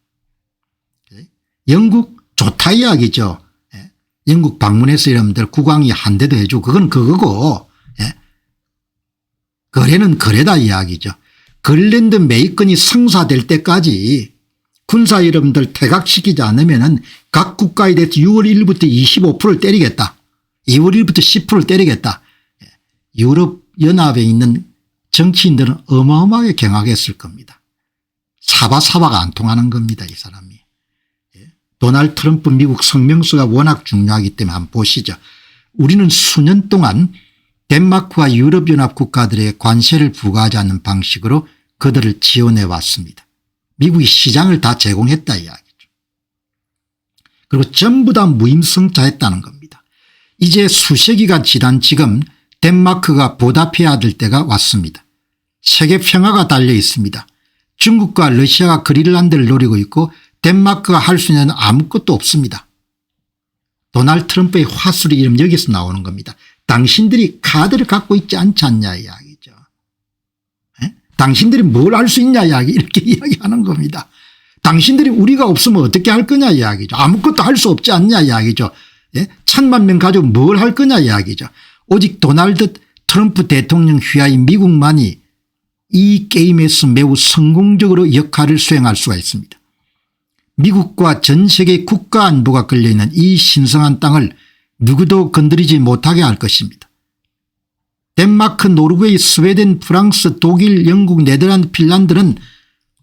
Speaker 1: 영국 좋다 이야기죠. 영국 방문해서 여러분들 국왕이 한 대도 해주고 그건 그거고 거래는 거래다 이야기죠. 그린란드 매입권이 성사될 때까지 군사 여러분들 퇴각시키지 않으면 각 국가에 대해서 6월 1일부터 25%를 때리겠다. 2월 1일부터 10%를 때리겠다. 유럽 연합에 있는 정치인들은 어마어마하게 경악했을 겁니다. 사바사바가 안 통하는 겁니다. 이 사람이. 도널드 트럼프 미국 성명서가 워낙 중요하기 때문에 한번 보시죠. 우리는 수년 동안 덴마크와 유럽연합 국가들의 관세를 부과하지 않는 방식으로 그들을 지원해 왔습니다. 미국이 시장을 다 제공했다 이야기죠. 그리고 전부 다 무임승차했다는 겁니다. 이제 수세기가 지난 지금 덴마크가 보답해야 될 때가 왔습니다. 세계 평화가 달려 있습니다. 중국과 러시아가 그린란드를 노리고 있고 덴마크가 할 수 있는 아무것도 없습니다. 도널드 트럼프의 화술이 이름 여기서 나오는 겁니다. 당신들이 카드를 갖고 있지 않지 않냐 이야기죠. 당신들이 뭘 할 수 있냐 이야기 이렇게 이야기하는 겁니다. 당신들이 우리가 없으면 어떻게 할 거냐 이야기죠. 아무것도 할 수 없지 않냐 이야기죠. 1000만 명 가지고 뭘 할 거냐 이야기죠. 오직 도널드 트럼프 대통령 휘하인 미국만이 이 게임에서 매우 성공적으로 역할을 수행할 수가 있습니다. 미국과 전 세계 국가 안보가 걸려있는 이 신성한 땅을 누구도 건드리지 못하게 할 것입니다. 덴마크, 노르웨이, 스웨덴, 프랑스, 독일, 영국, 네덜란드, 핀란드는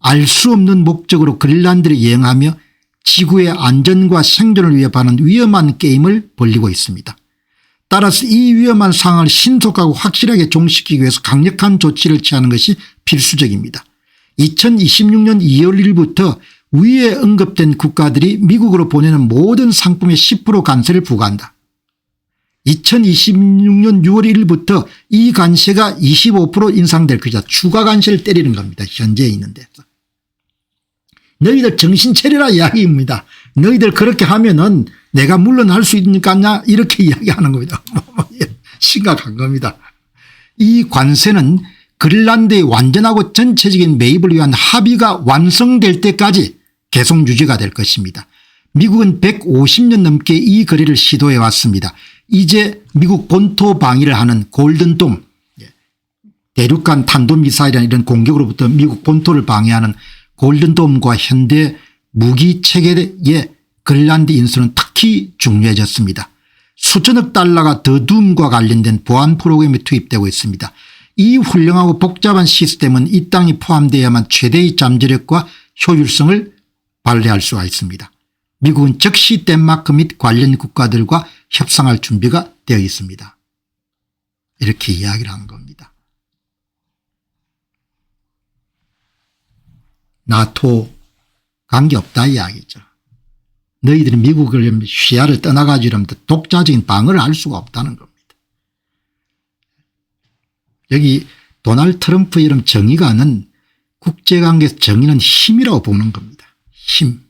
Speaker 1: 알 수 없는 목적으로 그린란드를 이행하며 지구의 안전과 생존을 위협하는 위험한 게임을 벌이고 있습니다. 따라서 이 위험한 상황을 신속하고 확실하게 종식하기 위해서 강력한 조치를 취하는 것이 필수적입니다. 2026년 2월 1일부터 위에 언급된 국가들이 미국으로 보내는 모든 상품의 10% 관세를 부과한다. 2026년 6월 1일부터 이 관세가 25% 인상될 것이다. 추가 관세를 때리는 겁니다. 현재 있는 데서. 너희들 정신 차리라 이야기입니다. 너희들 그렇게 하면은 내가 물러날 수 있느냐 이렇게 이야기하는 겁니다. 심각한 겁니다. 이 관세는 그린란드의 완전하고 전체적인 매입을 위한 합의가 완성될 때까지 계속 유지가 될 것입니다. 미국은 150년 넘게 이 거래를 시도해 왔습니다. 이제 미국 본토 방위를 하는 골든돔, 대륙간 탄도미사일이나 이런 공격으로부터 미국 본토를 방해하는 골든돔과 현대 무기 체계의 그린란드 인수는 특히 중요해졌습니다. 수천억 달러가 더둠과 관련된 보안 프로그램이 투입되고 있습니다. 이 훌륭하고 복잡한 시스템은 이 땅이 포함되어야만 최대의 잠재력과 효율성을 발휘할 수가 있습니다. 미국은 즉시 덴마크 및 관련 국가들과 협상할 준비가 되어 있습니다. 이렇게 이야기를 한 겁니다. 나토 관계없다 이야기죠. 너희들이 미국을 시야를 떠나가지고 이러면 독자적인 방어를 할 수가 없다는 겁니다. 여기 도널드 트럼프 이런 정의가는 국제관계에서 정의는 힘이라고 보는 겁니다. 힘.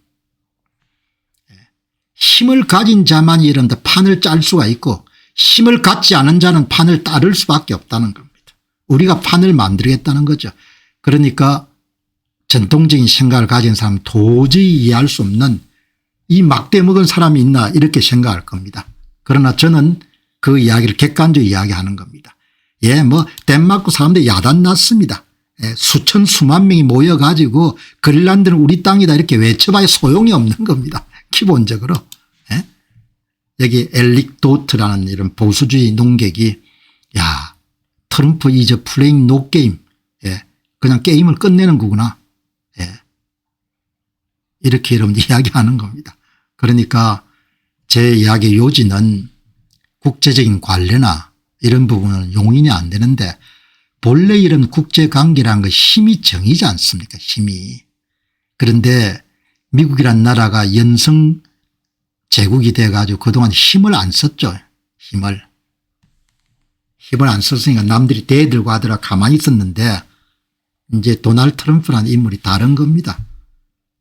Speaker 1: 힘을 가진 자만이 이런 데 판을 짤 수가 있고 힘을 갖지 않은 자는 판을 따를 수밖에 없다는 겁니다. 우리가 판을 만들겠다는 거죠. 그러니까 전통적인 생각을 가진 사람은 도저히 이해할 수 없는 이 막대 먹은 사람이 있나 이렇게 생각할 겁니다. 그러나 저는 그 이야기를 객관적으로 이야기하는 겁니다. 예, 덴마크 사람들 야단 났습니다. 예, 수천 수만 명이 모여가지고 그린란드는 우리 땅이다 이렇게 외쳐봐야 소용이 없는 겁니다. 기본적으로. 예? 여기 엘릭 도트라는 이런 보수주의 농객이 야 트럼프 이제 플레잉 노 게임. 예, 그냥 게임을 끝내는 거구나. 예. 이렇게 여러분 이야기하는 겁니다. 그러니까 제 이야기의 요지는 국제적인 관례나 이런 부분은 용인이 안 되는데 본래 이런 국제관계라는 거 힘이 정이지 않습니까 힘이. 그런데 미국이란 나라가 연성 제국이 돼 가지고 그동안 힘을 안 썼죠. 힘을 안 썼으니까 남들이 대들고 하더라 가만히 있었는데 이제 도널드 트럼프라는 인물이 다른 겁니다.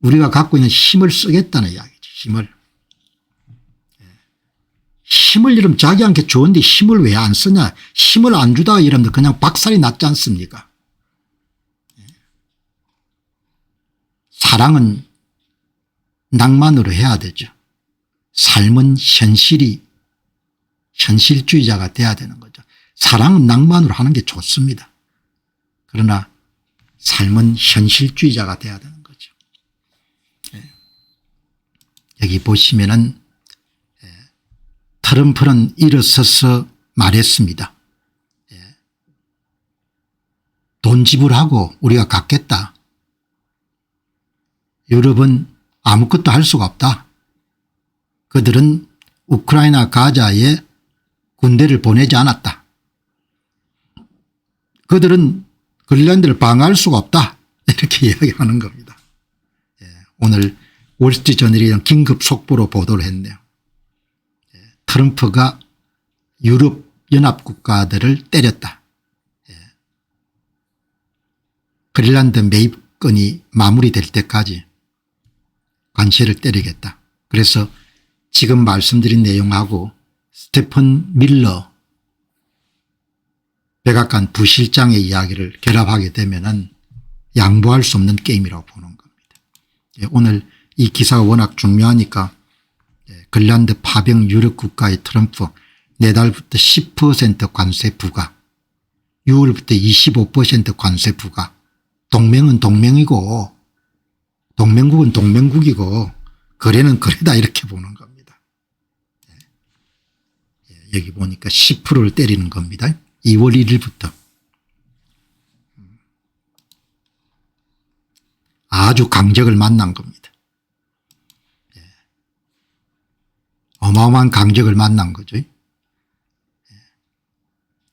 Speaker 1: 우리가 갖고 있는 힘을 쓰겠다는 이야기죠. 힘을 이러면 자기한테 좋은데 힘을 왜 안 쓰냐. 힘을 안 주다가 이러면 그냥 박살이 났지 않습니까. 사랑은 낭만으로 해야 되죠. 삶은 현실주의자가 돼야 되는 거죠. 사랑은 낭만으로 하는 게 좋습니다. 그러나 삶은 현실주의자가 돼야 되는 거죠. 여기 보시면은 트럼프는 일어서서 말했습니다. 돈 지불하고 우리가 갖겠다. 유럽은 아무것도 할 수가 없다. 그들은 우크라이나 가자에 군대를 보내지 않았다. 그들은 그린란드를 방어할 수가 없다. 이렇게 이야기하는 겁니다. 오늘 월스트리트저널이 이런 긴급 속보로 보도를 했네요. 트럼프가 유럽 연합국가들을 때렸다. 그린란드 매입건이 마무리될 때까지 관세를 때리겠다. 그래서 지금 말씀드린 내용하고 스테픈 밀러 백악관 부실장의 이야기를 결합하게 되면은 양보할 수 없는 게임이라고 보는 겁니다. 오늘 이 기사가 워낙 중요하니까 그린란드 파병 유럽 국가의 트럼프 내달부터 10% 관세 부과 6월부터 25% 관세 부과 동맹은 동맹이고 동맹국은 동맹국이고 거래는 거래다 이렇게 보는 겁니다. 여기 보니까 10%를 때리는 겁니다. 2월 1일부터. 아주 강적을 만난 겁니다. 어마어마한 강적을 만난 거죠.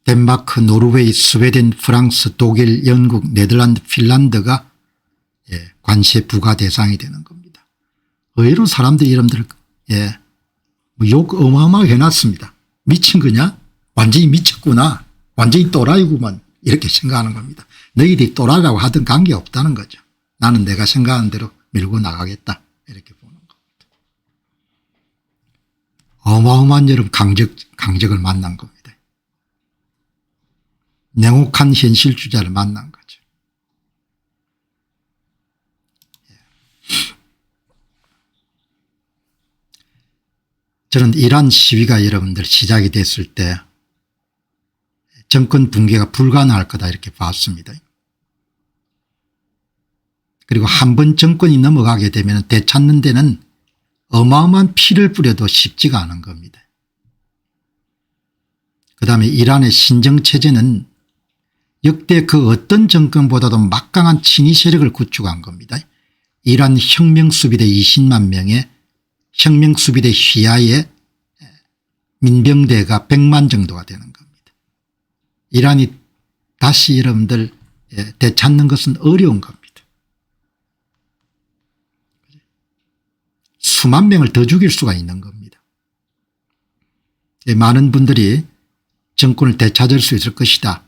Speaker 1: 덴마크, 노르웨이, 스웨덴, 프랑스, 독일, 영국, 네덜란드, 핀란드가 관세 부과 대상이 되는 겁니다. 의외로 사람들이 이름들을 욕 어마어마하게 해놨습니다. 미친 거냐? 완전히 미쳤구나. 완전히 또라이구만. 이렇게 생각하는 겁니다. 너희들이 또라이라고 하든 관계없다는 거죠. 나는 내가 생각하는 대로 밀고 나가겠다. 이렇게 보는 겁니다. 어마어마한 여러분 강적을 만난 겁니다. 냉혹한 현실주의자를 만난 거죠. 저는 이란 시위가 여러분들 시작이 됐을 때 정권 붕괴가 불가능할 거다 이렇게 봤습니다. 그리고 한번 정권이 넘어가게 되면 되찾는 데는 어마어마한 피를 뿌려도 쉽지가 않은 겁니다. 그다음에 이란의 신정체제는 역대 그 어떤 정권보다도 막강한 친위 세력을 구축한 겁니다. 이란 혁명수비대 20만 명의 혁명수비대 휘하의 민병대가 100만 정도가 되는 겁니다. 이란이 다시 여러분들 되찾는 것은 어려운 겁니다. 수만 명을 더 죽일 수가 있는 겁니다. 많은 분들이 정권을 되찾을 수 있을 것이다.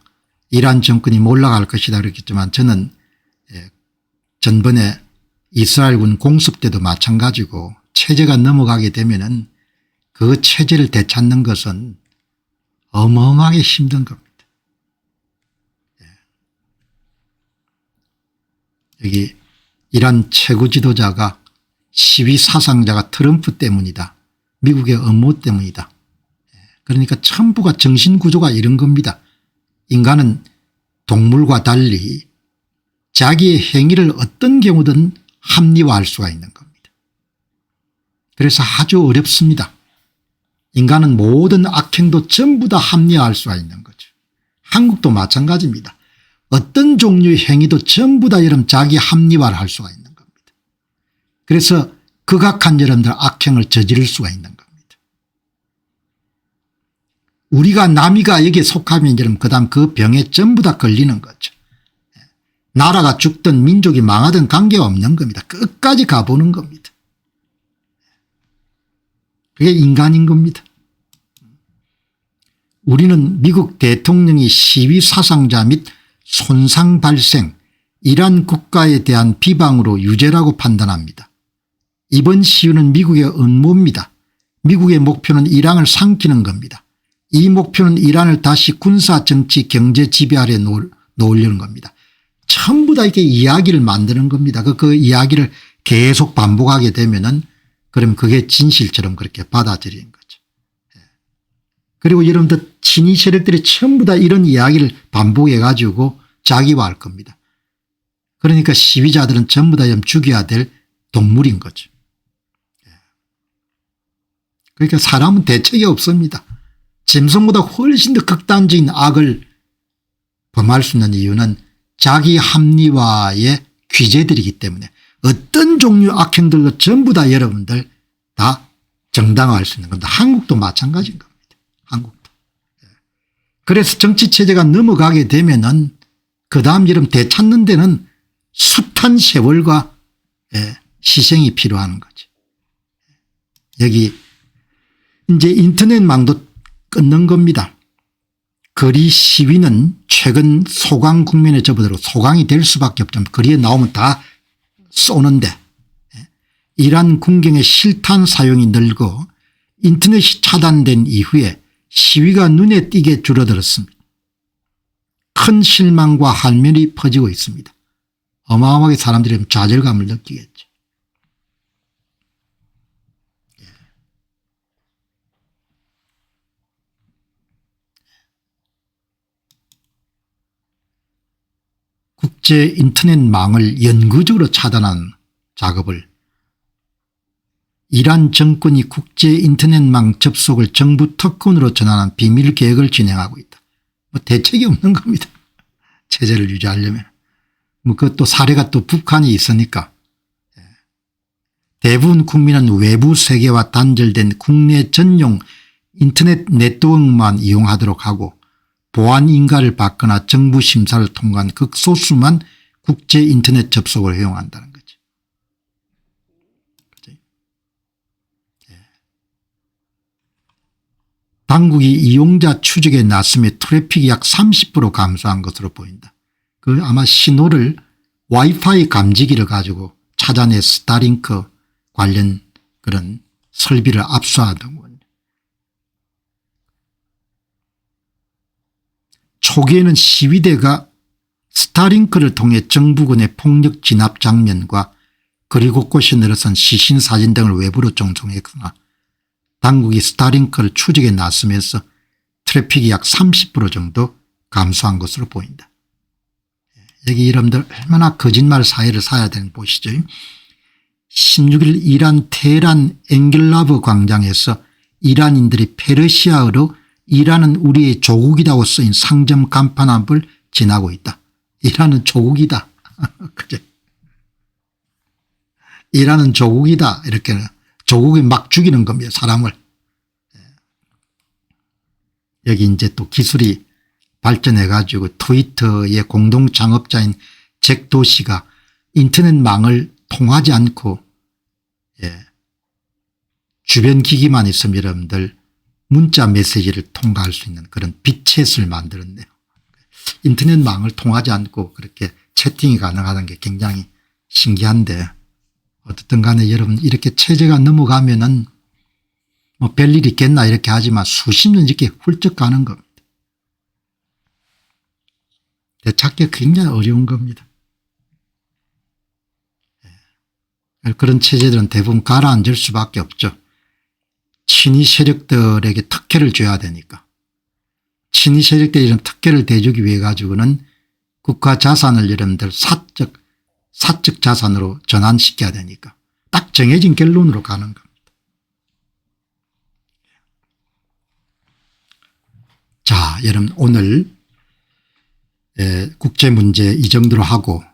Speaker 1: 이란 정권이 몰락할 것이다 그랬겠지만 저는 전번에 이스라엘군 공습 때도 마찬가지고 체제가 넘어가게 되면은 그 체제를 되찾는 것은 어마어마하게 힘든 겁니다. 여기 이란 최고 지도자가 시위 사상자가 트럼프 때문이다. 미국의 음모 때문이다. 그러니까 전부가 정신구조가 이런 겁니다. 인간은 동물과 달리 자기의 행위를 어떤 경우든 합리화할 수가 있는 겁니다. 그래서 아주 어렵습니다. 인간은 모든 악행도 전부 다 합리화할 수가 있는 거죠. 한국도 마찬가지입니다. 어떤 종류의 행위도 전부 다 여러분 자기 합리화를 할 수가 있는 겁니다. 그래서 극악한 여러분들 악행을 저지를 수가 있는 겁니다. 우리가 남이가 여기에 속하면 여러분 그다음 그 병에 전부 다 걸리는 거죠. 나라가 죽든 민족이 망하든 관계가 없는 겁니다. 끝까지 가보는 겁니다. 그게 인간인 겁니다. 우리는 미국 대통령이 시위 사상자 및 손상 발생 이란 국가에 대한 비방으로 유죄라고 판단합니다. 이번 시위는 미국의 음모입니다. 미국의 목표는 이란을 삼키는 겁니다. 이 목표는 이란을 다시 군사 정치 경제 지배 아래 놓으려는 겁니다. 전부 다 이렇게 이야기를 만드는 겁니다. 그 이야기를 계속 반복하게 되면은 그럼 그게 진실처럼 그렇게 받아들이는 거죠. 그리고 여러분들 친위 세력들이 전부 다 이런 이야기를 반복해 가지고 자기화할 겁니다. 그러니까 시위자들은 전부 다 죽여야 될 동물인 거죠. 그러니까 사람은 대책이 없습니다. 짐승보다 훨씬 더 극단적인 악을 범할 수 있는 이유는 자기 합리화의 규제들이기 때문에 어떤 종류의 악행들도 전부 다 여러분들 다 정당화할 수 있는 겁니다. 한국도 마찬가지인 겁니다. 한국도. 그래서 정치체제가 넘어가게 되면은 그다음 여러분 되찾는 데는 숱한 세월과 희생이 필요한 거죠. 여기 이제 인터넷망도 끊는 겁니다. 거리 시위는 최근 소강 국면에 접어들고 소강이 될 수밖에 없죠. 거리에 나오면 다 쏘는데 이란 군경의 실탄 사용이 늘고 인터넷이 차단된 이후에 시위가 눈에 띄게 줄어들었습니다. 큰 실망과 한면이 퍼지고 있습니다. 어마어마하게 사람들이 좌절감을 느끼겠죠. 국제 인터넷망을 영구적으로 차단한 작업을 이란 정권이 국제 인터넷망 접속을 정부 특권으로 전환한 비밀 계획을 진행하고 있다. 뭐 대책이 없는 겁니다. 체제를 유지하려면. 뭐 그것도 사례가 또 북한이 있으니까. 대부분 국민은 외부 세계와 단절된 국내 전용 인터넷 네트워크만 이용하도록 하고 보안 인가를 받거나 정부 심사를 통과한 극소수만 국제 인터넷 접속을 허용한다는 거죠. 당국이 이용자 추적에 나서며 트래픽이 약 30% 감소한 것으로 보인다. 그 아마 신호를 와이파이 감지기를 가지고 찾아내 스타링크 관련 그런 설비를 압수하더군요. 초기에는 시위대가 스타링크를 통해 정부군의 폭력 진압 장면과 거리 곳곳에 늘어선 시신 사진 등을 외부로 전송했으나 당국이 스타링크를 추적에 나서면서 트래픽이 약 30% 정도 감소한 것으로 보인다. 여기 여러분들 얼마나 거짓말 사회를 살아야 되는 보시죠. 16일 이란 테헤란 엔겔라브 광장에서 이란인들이 페르시아어로 이란은 우리의 조국이라고 쓰인 상점 간판 앞을 지나고 있다. 이란은 조국이다. 그래. 이란은 조국이다. 이렇게 조국이 막 죽이는 겁니다. 사람을. 여기 이제 또 기술이 발전해 가지고 트위터의 공동 창업자인 잭 도시가 인터넷망을 통하지 않고 주변 기기만 있으면 여러분들 문자 메시지를 통과할 수 있는 그런 빅챗을 만들었네요. 인터넷망을 통하지 않고 그렇게 채팅이 가능하다는 게 굉장히 신기한데 어떻든 간에 여러분 이렇게 체제가 넘어가면은 뭐 별일 있겠나 이렇게 하지만 수십 년 이렇게 훌쩍 가는 겁니다. 되찾기가 굉장히 어려운 겁니다. 그런 체제들은 대부분 가라앉을 수밖에 없죠. 친위 세력들에게 특혜를 줘야 되니까. 친위 세력들이 이런 특혜를 대주기 위해 가지고는 국가 자산을 여러분들 사적 자산으로 전환시켜야 되니까 딱 정해진 결론으로 가는 겁니다. 자, 여러분 오늘 국제 문제 이 정도로 하고